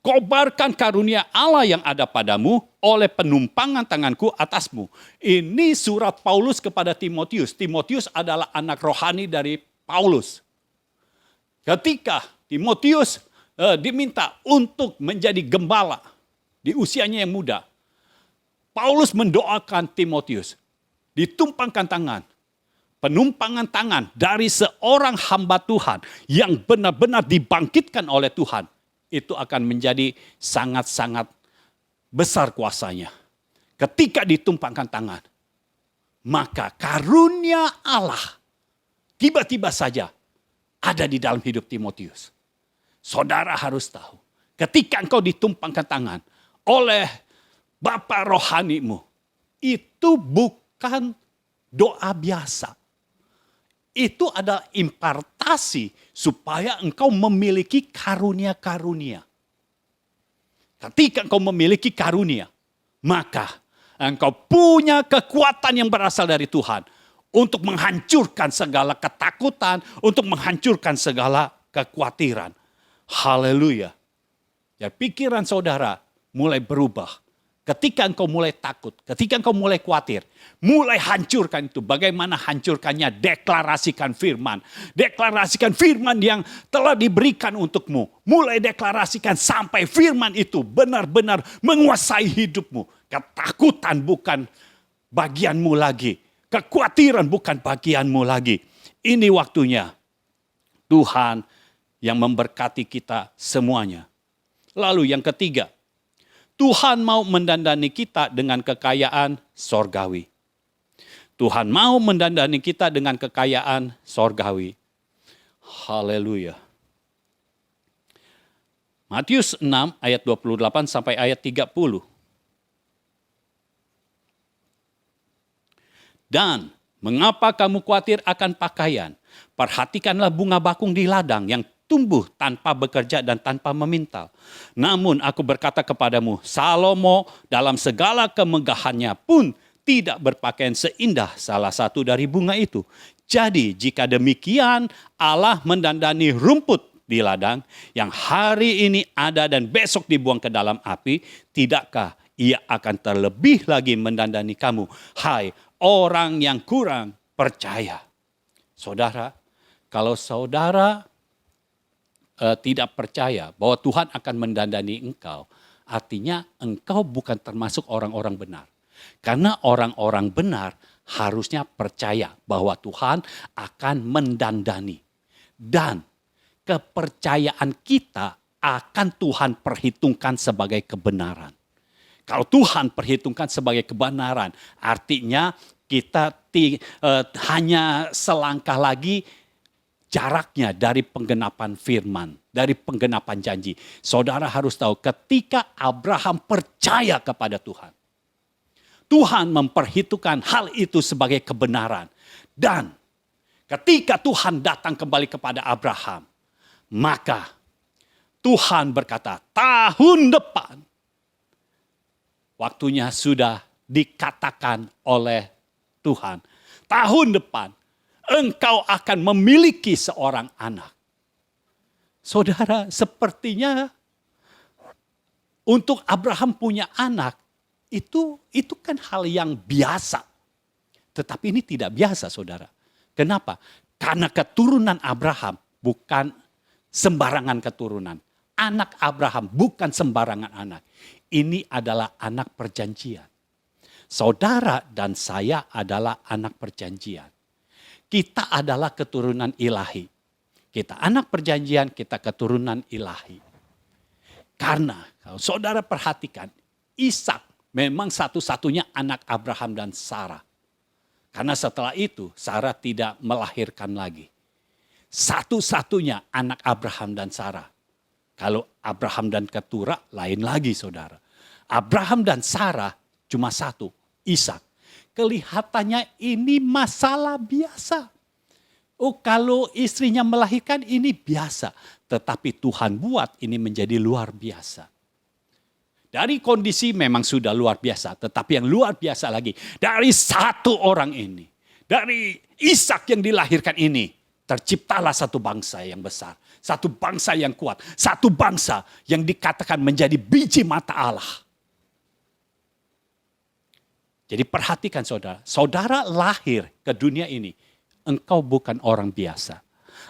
Speaker 1: Kobarkan karunia Allah yang ada padamu oleh penumpangan tanganku atasmu. Ini surat Paulus kepada Timotius. Timotius adalah anak rohani dari Paulus. Ketika Timotius diminta untuk menjadi gembala di usianya yang muda. Paulus mendoakan Timotius, ditumpangkan tangan, penumpangan tangan dari seorang hamba Tuhan yang benar-benar dibangkitkan oleh Tuhan, itu akan menjadi sangat-sangat besar kuasanya. Ketika ditumpangkan tangan, maka karunia Allah tiba-tiba saja ada di dalam hidup Timotius. Saudara harus tahu, ketika engkau ditumpangkan tangan oleh Bapa rohanimu, itu bukan doa biasa. Itu adalah impartasi supaya engkau memiliki karunia-karunia. Ketika engkau memiliki karunia, maka engkau punya kekuatan yang berasal dari Tuhan untuk menghancurkan segala ketakutan, untuk menghancurkan segala kekhawatiran. Haleluya. Ya, pikiran saudara mulai berubah. Ketika engkau mulai takut, ketika engkau mulai khawatir, mulai hancurkan itu. Bagaimana hancurkannya? Deklarasikan firman. Deklarasikan firman yang telah diberikan untukmu. Mulai deklarasikan sampai firman itu benar-benar menguasai hidupmu. Ketakutan bukan bagianmu lagi. Kekhawatiran bukan bagianmu lagi. Ini waktunya Tuhan yang memberkati kita semuanya. Lalu yang ketiga, Tuhan mau mendandani kita dengan kekayaan sorgawi. Tuhan mau mendandani kita dengan kekayaan sorgawi. Haleluya. Matius 6 ayat 28 sampai ayat 30. Dan mengapa kamu khawatir akan pakaian? Perhatikanlah bunga bakung di ladang yang tumbuh tanpa bekerja dan tanpa memintal. Namun aku berkata kepadamu, Salomo dalam segala kemegahannya pun tidak berpakaian seindah salah satu dari bunga itu. Jadi jika demikian Allah mendandani rumput di ladang yang hari ini ada dan besok dibuang ke dalam api, tidakkah Ia akan terlebih lagi mendandani kamu, hai orang yang kurang percaya. Saudara, kalau saudara tidak percaya bahwa Tuhan akan mendandani engkau, artinya engkau bukan termasuk orang-orang benar. Karena orang-orang benar harusnya percaya bahwa Tuhan akan mendandani. Dan kepercayaan kita akan Tuhan perhitungkan sebagai kebenaran. Kalau Tuhan perhitungkan sebagai kebenaran, artinya kita hanya selangkah lagi jaraknya dari penggenapan firman, dari penggenapan janji. Saudara harus tahu ketika Abraham percaya kepada Tuhan, Tuhan memperhitungkan hal itu sebagai kebenaran. Dan ketika Tuhan datang kembali kepada Abraham, maka Tuhan berkata, tahun depan, waktunya sudah dikatakan oleh Tuhan, tahun depan, engkau akan memiliki seorang anak. Saudara, sepertinya untuk Abraham punya anak, itu kan hal yang biasa. Tetapi ini tidak biasa, saudara. Kenapa? Karena keturunan Abraham bukan sembarangan keturunan. Anak Abraham bukan sembarangan anak. Ini adalah anak perjanjian. Saudara dan saya adalah anak perjanjian. Kita adalah keturunan ilahi. Kita anak perjanjian, kita keturunan ilahi. Karena kalau saudara perhatikan, Ishak memang satu-satunya anak Abraham dan Sarah. Karena setelah itu Sarah tidak melahirkan lagi. Satu-satunya anak Abraham dan Sarah. Kalau Abraham dan keturah lain lagi, saudara. Abraham dan Sarah cuma satu, Ishak. Kelihatannya ini masalah biasa. Oh, kalau istrinya melahirkan ini biasa. Tetapi Tuhan buat ini menjadi luar biasa. Dari kondisi memang sudah luar biasa. Tetapi yang luar biasa lagi. Dari satu orang ini. Dari Ishak yang dilahirkan ini. Terciptalah satu bangsa yang besar. Satu bangsa yang kuat. Satu bangsa yang dikatakan menjadi biji mata Allah. Jadi perhatikan saudara, saudara lahir ke dunia ini, engkau bukan orang biasa.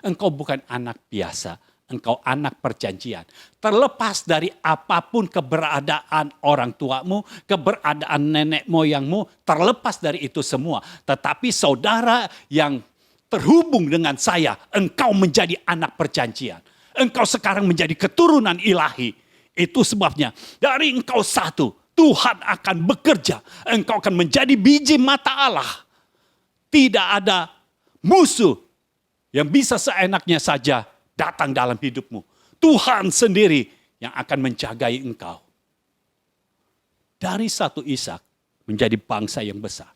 Speaker 1: Engkau bukan anak biasa, engkau anak perjanjian. Terlepas dari apapun keberadaan orang tuamu, keberadaan nenek moyangmu, terlepas dari itu semua. Tetapi saudara yang terhubung dengan saya, engkau menjadi anak perjanjian. Engkau sekarang menjadi keturunan ilahi. Itu sebabnya dari engkau satu, Tuhan akan bekerja. Engkau akan menjadi biji mata Allah. Tidak ada musuh yang bisa seenaknya saja datang dalam hidupmu. Tuhan sendiri yang akan menjagai engkau. Dari satu Ishak menjadi bangsa yang besar.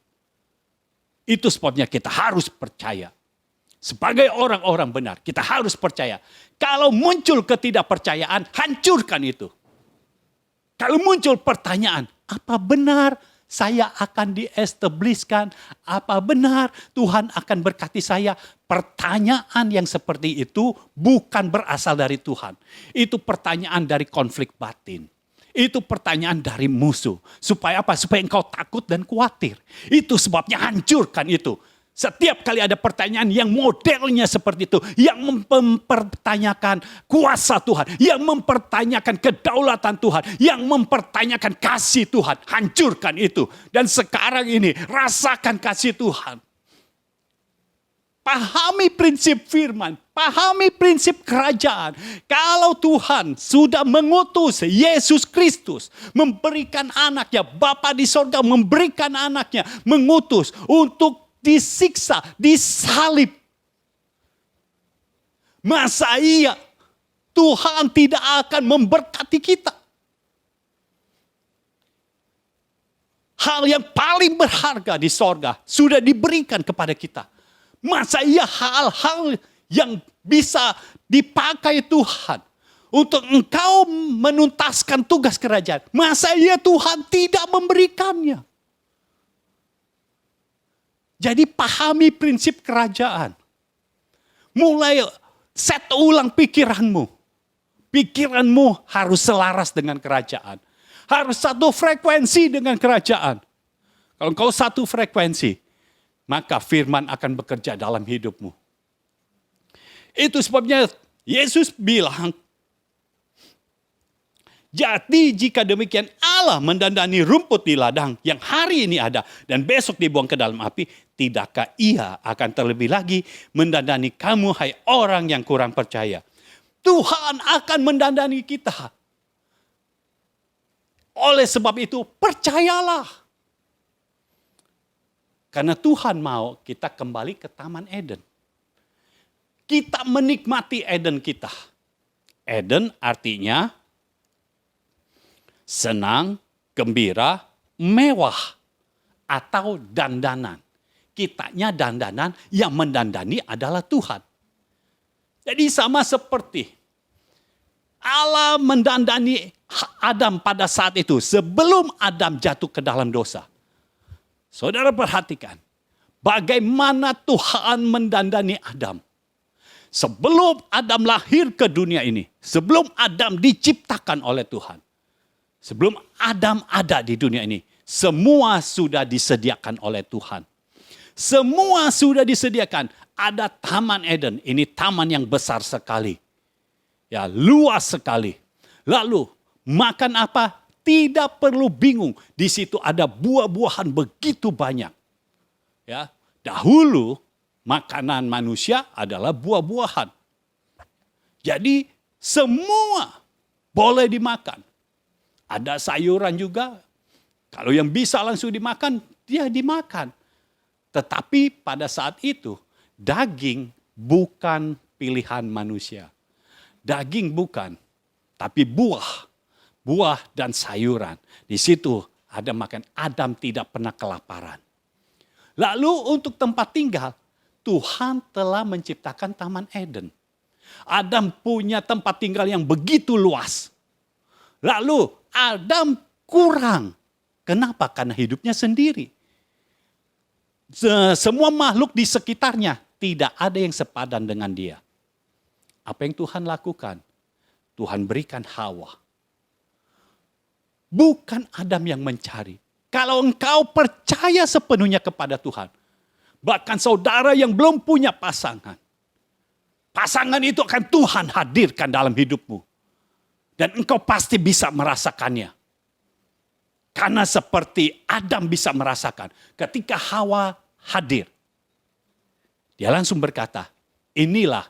Speaker 1: Itu sebabnya kita harus percaya. Sebagai orang-orang benar, kita harus percaya. Kalau muncul ketidakpercayaan, hancurkan itu. Kalau muncul pertanyaan, apa benar saya akan di-establishkan? Apa benar Tuhan akan berkati saya? Pertanyaan yang seperti itu bukan berasal dari Tuhan. Itu pertanyaan dari konflik batin. Itu pertanyaan dari musuh. Supaya apa? Supaya engkau takut dan khawatir. Itu sebabnya hancurkan itu. Setiap kali ada pertanyaan yang modelnya seperti itu. Yang mempertanyakan kuasa Tuhan. Yang mempertanyakan kedaulatan Tuhan. Yang mempertanyakan kasih Tuhan. Hancurkan itu. Dan sekarang ini rasakan kasih Tuhan. Pahami prinsip firman, pahami prinsip kerajaan. Kalau Tuhan sudah mengutus Yesus Kristus, memberikan anaknya, Bapa di sorga memberikan anaknya, mengutus untuk disiksa, disalib. Masa iya Tuhan tidak akan memberkati kita? Hal yang paling berharga di sorga sudah diberikan kepada kita. Masa iya hal-hal yang bisa dipakai Tuhan untuk engkau menuntaskan tugas kerajaan. Masa iya Tuhan tidak memberikannya? Jadi pahami prinsip kerajaan. Mulai set ulang pikiranmu. Pikiranmu harus selaras dengan kerajaan. Harus satu frekuensi dengan kerajaan. Kalau engkau satu frekuensi, maka firman akan bekerja dalam hidupmu. Itu sebabnya Yesus bilang, jadi jika demikian Allah mendandani rumput di ladang yang hari ini ada dan besok dibuang ke dalam api, tidakkah ia akan terlebih lagi mendandani kamu, hai orang yang kurang percaya. Tuhan akan mendandani kita. Oleh sebab itu percayalah. Karena Tuhan mau kita kembali ke Taman Eden. Kita menikmati Eden kita. Eden artinya senang, gembira, mewah. Atau dandanan. Kitanya dandanan, yang mendandani adalah Tuhan. Jadi sama seperti Allah mendandani Adam pada saat itu. Sebelum Adam jatuh ke dalam dosa. Saudara perhatikan, bagaimana Tuhan mendandani Adam. Sebelum Adam lahir ke dunia ini, sebelum Adam diciptakan oleh Tuhan, sebelum Adam ada di dunia ini, semua sudah disediakan oleh Tuhan. Semua sudah disediakan. Ada Taman Eden, ini taman yang besar sekali. Ya, luas sekali. Lalu, makan apa? Tidak perlu bingung, di situ ada buah-buahan begitu banyak. Ya, dahulu makanan manusia adalah buah-buahan. Jadi semua boleh dimakan. Ada sayuran juga. Kalau yang bisa langsung dimakan, dia dimakan. Tetapi pada saat itu daging bukan pilihan manusia. Daging bukan, tapi buah. Buah dan sayuran. Di situ ada makan. Adam tidak pernah kelaparan. Lalu untuk tempat tinggal, Tuhan telah menciptakan Taman Eden. Adam punya tempat tinggal yang begitu luas. Lalu Adam kurang. Kenapa? Karena hidupnya sendiri. Semua makhluk di sekitarnya tidak ada yang sepadan dengan dia. Apa yang Tuhan lakukan? Tuhan berikan Hawa. Bukan Adam yang mencari. Kalau engkau percaya sepenuhnya kepada Tuhan. Bahkan saudara yang belum punya pasangan. Pasangan itu akan Tuhan hadirkan dalam hidupmu. Dan engkau pasti bisa merasakannya. Karena seperti Adam bisa merasakan. Ketika Hawa hadir. Dia langsung berkata, inilah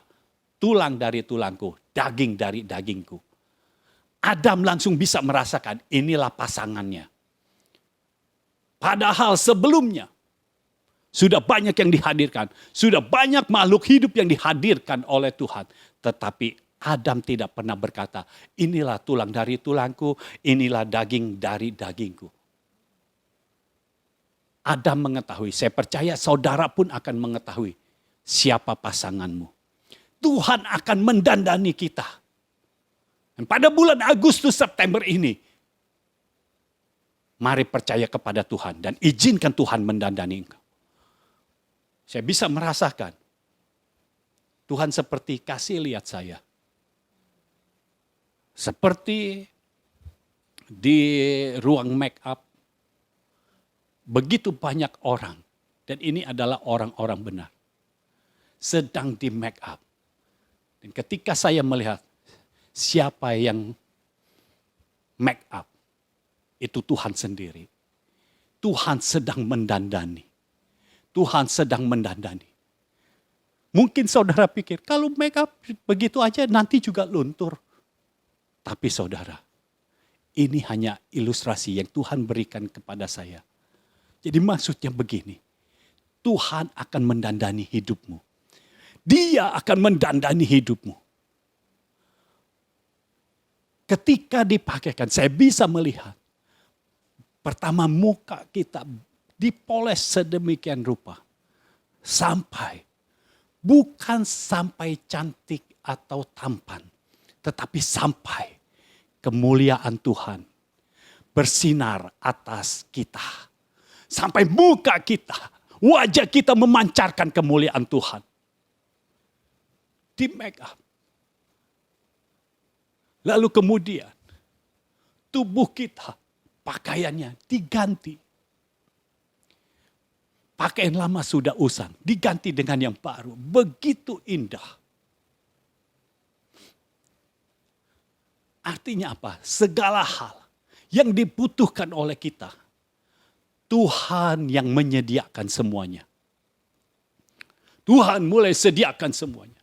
Speaker 1: tulang dari tulangku, daging dari dagingku. Adam langsung bisa merasakan inilah pasangannya. Padahal sebelumnya Sudah banyak yang dihadirkan. Sudah banyak makhluk hidup yang dihadirkan oleh Tuhan. Tetapi Adam tidak pernah berkata, inilah tulang dari tulangku, inilah daging dari dagingku. Adam mengetahui, saya percaya saudara pun akan mengetahui siapa pasanganmu. Tuhan akan mendandani kita. Dan pada bulan Agustus September ini, mari percaya kepada Tuhan dan izinkan Tuhan mendandani engkau. Saya bisa merasakan Tuhan seperti kasih lihat saya. Seperti di ruang make up. Begitu banyak orang, dan ini adalah orang-orang benar, sedang di make up. Dan ketika saya melihat siapa yang make up, itu Tuhan sendiri. Tuhan sedang mendandani. Tuhan sedang mendandani. Mungkin saudara pikir, kalau make up begitu aja nanti juga luntur. Tapi saudara, ini hanya ilustrasi yang Tuhan berikan kepada saya. Jadi maksudnya begini, Tuhan akan mendandani hidupmu. Dia akan mendandani hidupmu. Ketika dipakaikan, saya bisa melihat. Pertama muka kita dipoles sedemikian rupa. Bukan sampai cantik atau tampan. Tetapi sampai kemuliaan Tuhan bersinar atas kita. Sampai muka kita, wajah kita memancarkan kemuliaan Tuhan. Di make up. Lalu kemudian tubuh kita, pakaiannya diganti. Pakaian lama sudah usang, diganti dengan yang baru. Begitu indah. Artinya apa? Segala hal yang dibutuhkan oleh kita, Tuhan yang menyediakan semuanya. Tuhan mulai sediakan semuanya.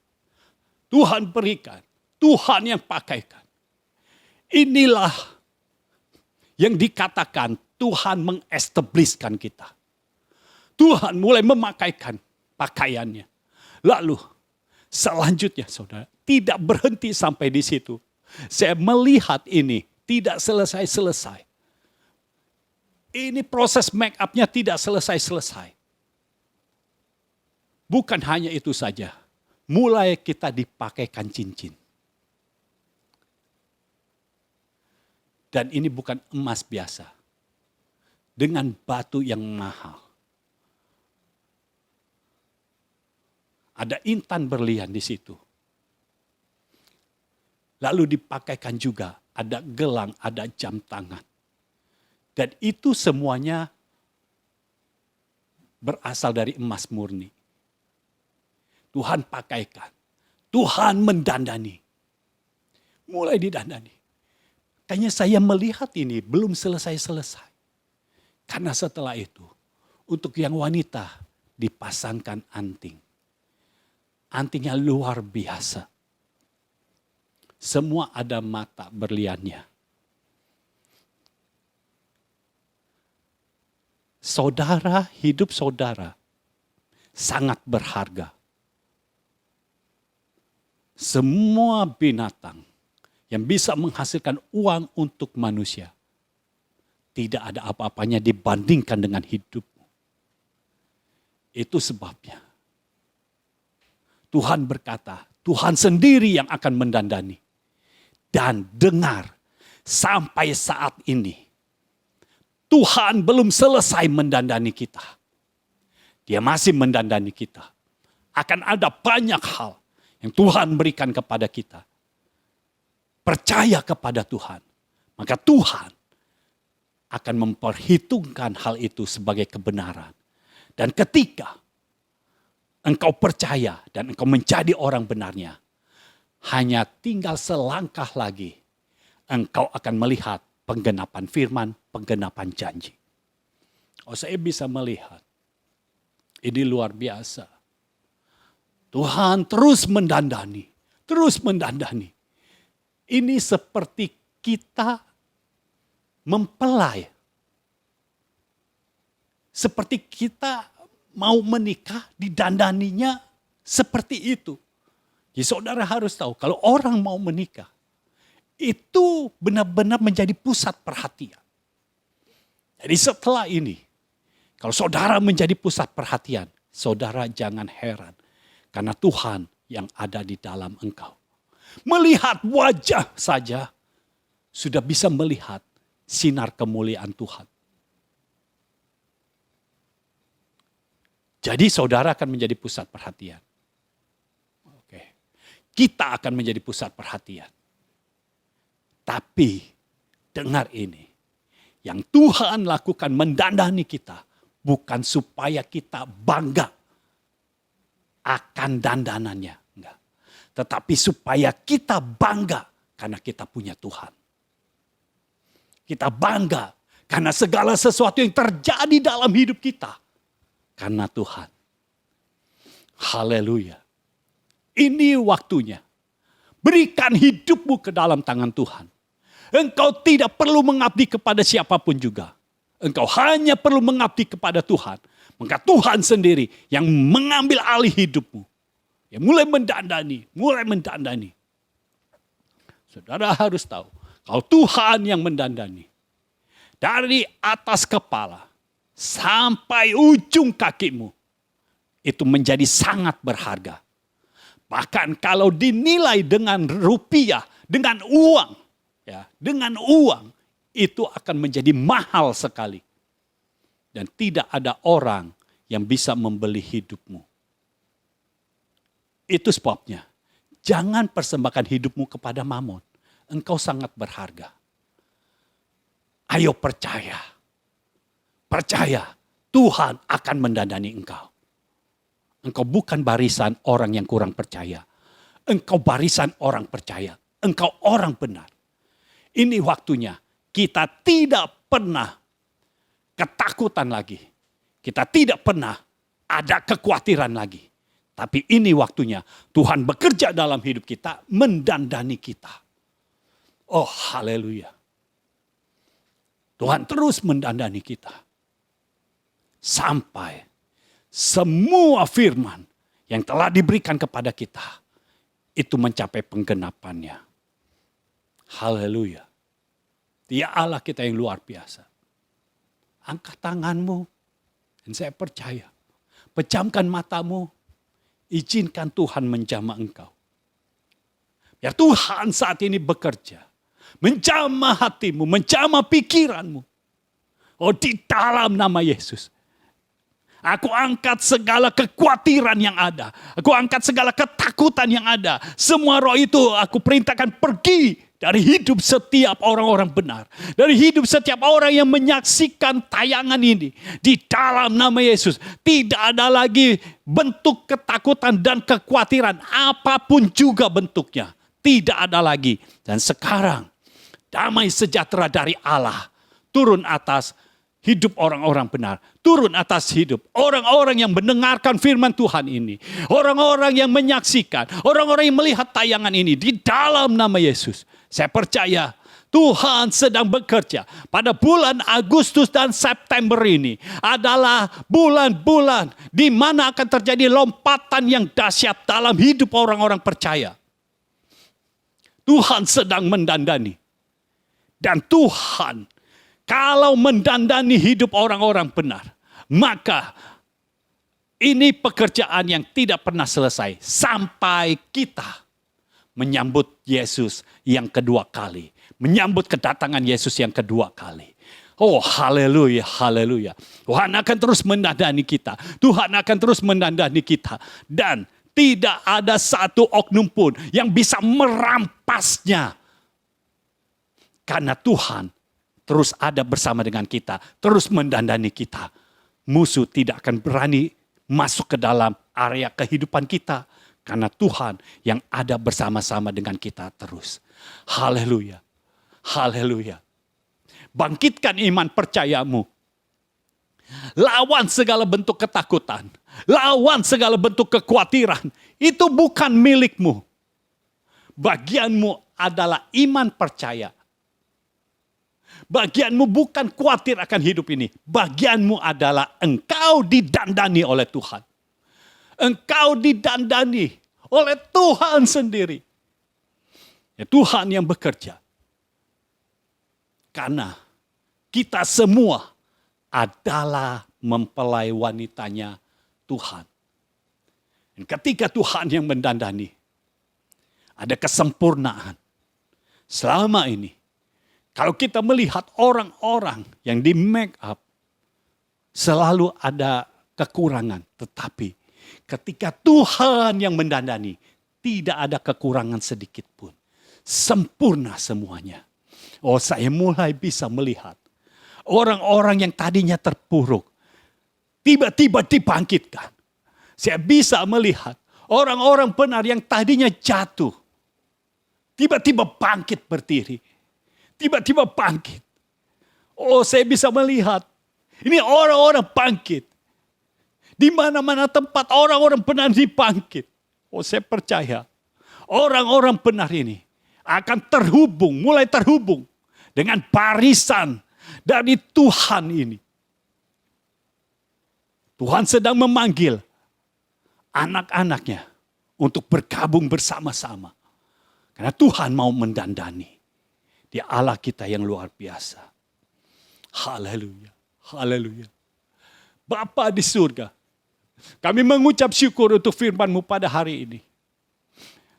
Speaker 1: Tuhan berikan. Tuhan yang pakaikan. Inilah yang dikatakan Tuhan mengestablishkan kita. Tuhan mulai memakaikan pakaiannya. Lalu selanjutnya saudara, tidak berhenti sampai di situ. Saya melihat ini tidak selesai-selesai. Ini proses make up-nya tidak selesai-selesai. Bukan hanya itu saja. Mulai kita dipakaikan cincin. Dan ini bukan emas biasa. Dengan batu yang mahal. Ada intan berlian di situ. Lalu dipakaikan juga ada gelang, ada jam tangan. Dan itu semuanya berasal dari emas murni. Tuhan pakaikan. Tuhan mendandani. Mulai didandani. Kayaknya saya melihat ini belum selesai-selesai. Karena setelah itu, untuk yang wanita dipasangkan anting. Antingnya luar biasa. Semua ada mata berliannya. Saudara, hidup saudara sangat berharga. Semua binatang yang bisa menghasilkan uang untuk manusia, tidak ada apa-apanya dibandingkan dengan hidupmu. Itu sebabnya Tuhan berkata, Tuhan sendiri yang akan mendandani. Dan dengar, sampai saat ini Tuhan belum selesai mendandani kita. Dia masih mendandani kita. Akan ada banyak hal yang Tuhan berikan kepada kita. Percaya kepada Tuhan. Maka Tuhan akan memperhitungkan hal itu sebagai kebenaran. Dan ketika engkau percaya dan engkau menjadi orang benarnya, hanya tinggal selangkah lagi engkau akan melihat penggenapan firman, penggenapan janji. Oh, saya bisa melihat. Ini luar biasa. Tuhan terus mendandani. Terus mendandani. Ini seperti kita mempelai. Seperti kita mau menikah didandaninya seperti itu. Jadi saudara harus tahu kalau orang mau menikah itu benar-benar menjadi pusat perhatian. Jadi setelah ini kalau saudara menjadi pusat perhatian, saudara jangan heran karena Tuhan yang ada di dalam engkau. Melihat wajah saja sudah bisa melihat sinar kemuliaan Tuhan. Jadi saudara akan menjadi pusat perhatian. Oke. Kita akan menjadi pusat perhatian. Tapi dengar ini. Yang Tuhan lakukan mendandani kita. Bukan supaya kita bangga akan dandanannya. Enggak. Tetapi supaya kita bangga karena kita punya Tuhan. Kita bangga karena segala sesuatu yang terjadi dalam hidup kita. Karena Tuhan. Haleluya. Ini waktunya. Berikan hidupmu ke dalam tangan Tuhan. Engkau tidak perlu mengabdi kepada siapapun juga. Engkau hanya perlu mengabdi kepada Tuhan. Maka Tuhan sendiri yang mengambil alih hidupmu. Yang mulai mendandani. Saudara harus tahu. Kalau Tuhan yang mendandani. Dari atas kepala sampai ujung kakimu. Itu menjadi sangat berharga. Bahkan kalau dinilai dengan rupiah, dengan uang. Ya, dengan uang itu akan menjadi mahal sekali. Dan tidak ada orang yang bisa membeli hidupmu. Itu sebabnya. Jangan persembahkan hidupmu kepada mamon. Engkau sangat berharga. Ayo percaya. Percaya Tuhan akan mendandani engkau. Engkau bukan barisan orang yang kurang percaya. Engkau barisan orang percaya. Engkau orang benar. Ini waktunya kita tidak pernah ketakutan lagi. Kita tidak pernah ada kekhawatiran lagi. Tapi ini waktunya Tuhan bekerja dalam hidup kita, mendandani kita. Oh haleluya. Tuhan terus mendandani kita. Sampai semua firman yang telah diberikan kepada kita itu mencapai penggenapannya. Haleluya. Dia Allah kita yang luar biasa. Angkat tanganmu dan saya percaya. Pejamkan matamu. Izinkan Tuhan menjamah engkau. Biar Tuhan saat ini bekerja. Menjamah hatimu, menjamah pikiranmu. Oh di dalam nama Yesus. Aku angkat segala kekhawatiran yang ada. Aku angkat segala ketakutan yang ada. Semua roh itu aku perintahkan pergi dari hidup setiap orang-orang benar. Dari hidup setiap orang yang menyaksikan tayangan ini. Di dalam nama Yesus. Tidak ada lagi bentuk ketakutan dan kekhawatiran. Apapun juga bentuknya. Tidak ada lagi. Dan sekarang damai sejahtera dari Allah turun atas hidup orang-orang benar. Turun atas hidup orang-orang yang mendengarkan firman Tuhan ini. Orang-orang yang menyaksikan. Orang-orang yang melihat tayangan ini. Di dalam nama Yesus. Saya percaya Tuhan sedang bekerja. Pada bulan Agustus dan September ini adalah bulan-bulan di mana akan terjadi lompatan yang dahsyat dalam hidup orang-orang percaya. Tuhan sedang mendandani. Dan Tuhan kalau mendandani hidup orang-orang benar, maka ini pekerjaan yang tidak pernah selesai sampai kita menyambut Yesus yang kedua kali. Menyambut kedatangan Yesus yang kedua kali. Oh haleluya, haleluya. Tuhan akan terus mendandani kita. Tuhan akan terus mendandani kita. Dan tidak ada satu oknum pun yang bisa merampasnya. Karena Tuhan terus ada bersama dengan kita. Terus mendandani kita. Musuh tidak akan berani masuk ke dalam area kehidupan kita. Karena Tuhan yang ada bersama-sama dengan kita terus. Haleluya. Haleluya. Bangkitkan iman percayamu. Lawan segala bentuk ketakutan. Lawan segala bentuk kekhawatiran. Itu bukan milikmu. Bagianmu adalah iman percaya. Bagianmu bukan khawatir akan hidup ini. Bagianmu adalah engkau didandani oleh Tuhan. Engkau didandani oleh Tuhan sendiri. Ya, Tuhan yang bekerja. Karena kita semua adalah mempelai wanitanya Tuhan. Dan ketika Tuhan yang mendandani, ada kesempurnaan. Selama ini, kalau kita melihat orang-orang yang di make up, selalu ada kekurangan. Tetapi ketika Tuhan yang mendandani, tidak ada kekurangan sedikit pun. Sempurna semuanya. Oh, saya mulai bisa melihat orang-orang yang tadinya terpuruk, tiba-tiba dibangkitkan. Saya bisa melihat orang-orang benar yang tadinya jatuh, tiba-tiba bangkit berdiri. Tiba-tiba bangkit. Oh, saya bisa melihat. Ini orang-orang bangkit. Di mana-mana tempat orang-orang benar dibangkit. Oh, saya percaya. Orang-orang benar ini akan terhubung, mulai terhubung dengan barisan dari Tuhan ini. Tuhan sedang memanggil anak-anaknya untuk bergabung bersama-sama. Karena Tuhan mau mendandani. Dia Allah kita yang luar biasa. Haleluya. Haleluya. Bapa di surga, kami mengucap syukur untuk firman-Mu pada hari ini.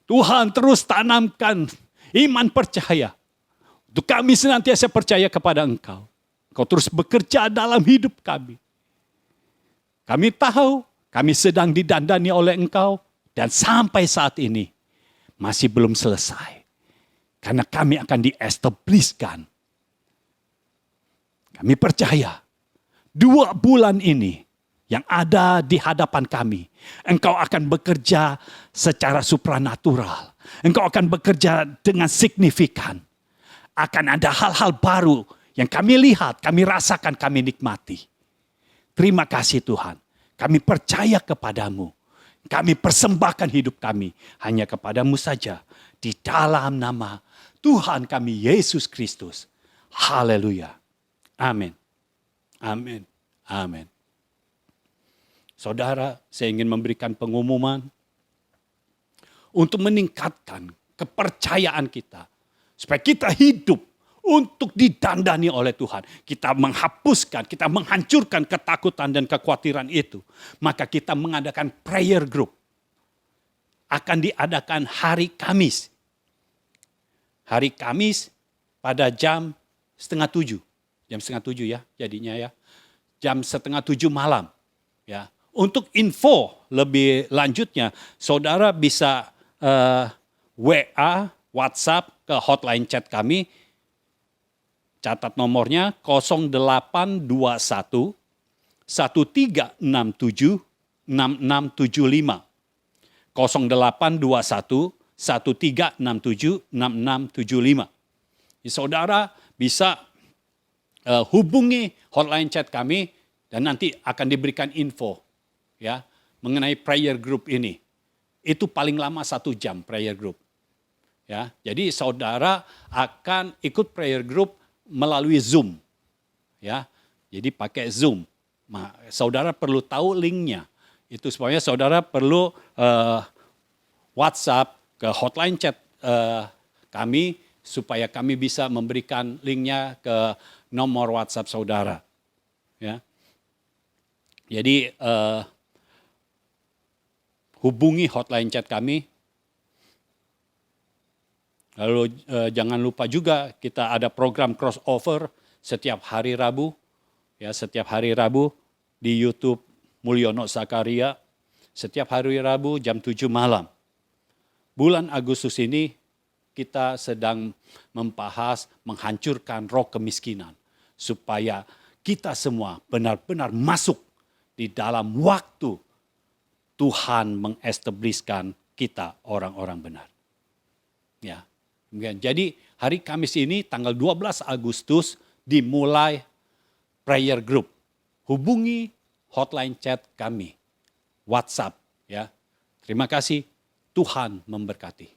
Speaker 1: Tuhan terus tanamkan iman percaya. Untuk kami senantiasa percaya kepada Engkau. Engkau terus bekerja dalam hidup kami. Kami tahu kami sedang didandani oleh Engkau. Dan sampai saat ini masih belum selesai. Karena kami akan di-establishkan. Kami percaya 2 bulan ini yang ada di hadapan kami. Engkau akan bekerja secara supranatural. Engkau akan bekerja dengan signifikan. Akan ada hal-hal baru yang kami lihat, kami rasakan, kami nikmati. Terima kasih Tuhan. Kami percaya kepadamu. Kami persembahkan hidup kami hanya kepadamu saja. Di dalam nama Tuhan kami Yesus Kristus. Haleluya. Amin. Amin. Amin. Saudara, saya ingin memberikan pengumuman untuk meningkatkan kepercayaan kita. Supaya kita hidup untuk didandani oleh Tuhan. Kita menghapuskan, kita menghancurkan ketakutan dan kekhawatiran itu. Maka kita mengadakan prayer group. Akan diadakan hari Kamis. Hari Kamis pada jam 6:30. Jam 6:30 ya jadinya ya. Jam 6:30 malam. Ya. Untuk info lebih lanjutnya, saudara bisa WA, WhatsApp ke hotline chat kami. Catat nomornya 0821 1367 6675. 0821 1367 6675. Saudara bisa hubungi hotline chat kami dan nanti akan diberikan info ya mengenai prayer group ini. Itu paling lama 1 jam prayer group. Ya, jadi saudara akan ikut prayer group melalui Zoom. Ya. Jadi pakai Zoom. Nah, saudara perlu tahu linknya. Itu sebabnya saudara perlu WhatsApp ke hotline chat kami supaya kami bisa memberikan linknya ke nomor WhatsApp saudara. Ya. Jadi hubungi hotline chat kami. Lalu jangan lupa juga kita ada program crossover setiap hari Rabu. Ya, setiap hari Rabu di YouTube Mulyono Zakaria. Setiap hari Rabu jam 7 malam. Bulan Agustus ini kita sedang membahas menghancurkan roh kemiskinan. Supaya kita semua benar-benar masuk di dalam waktu Tuhan mengestablishkan kita orang-orang benar. Ya. Jadi hari Kamis ini tanggal 12 Agustus dimulai prayer group. Hubungi hotline chat kami, WhatsApp ya. Terima kasih, Tuhan memberkati.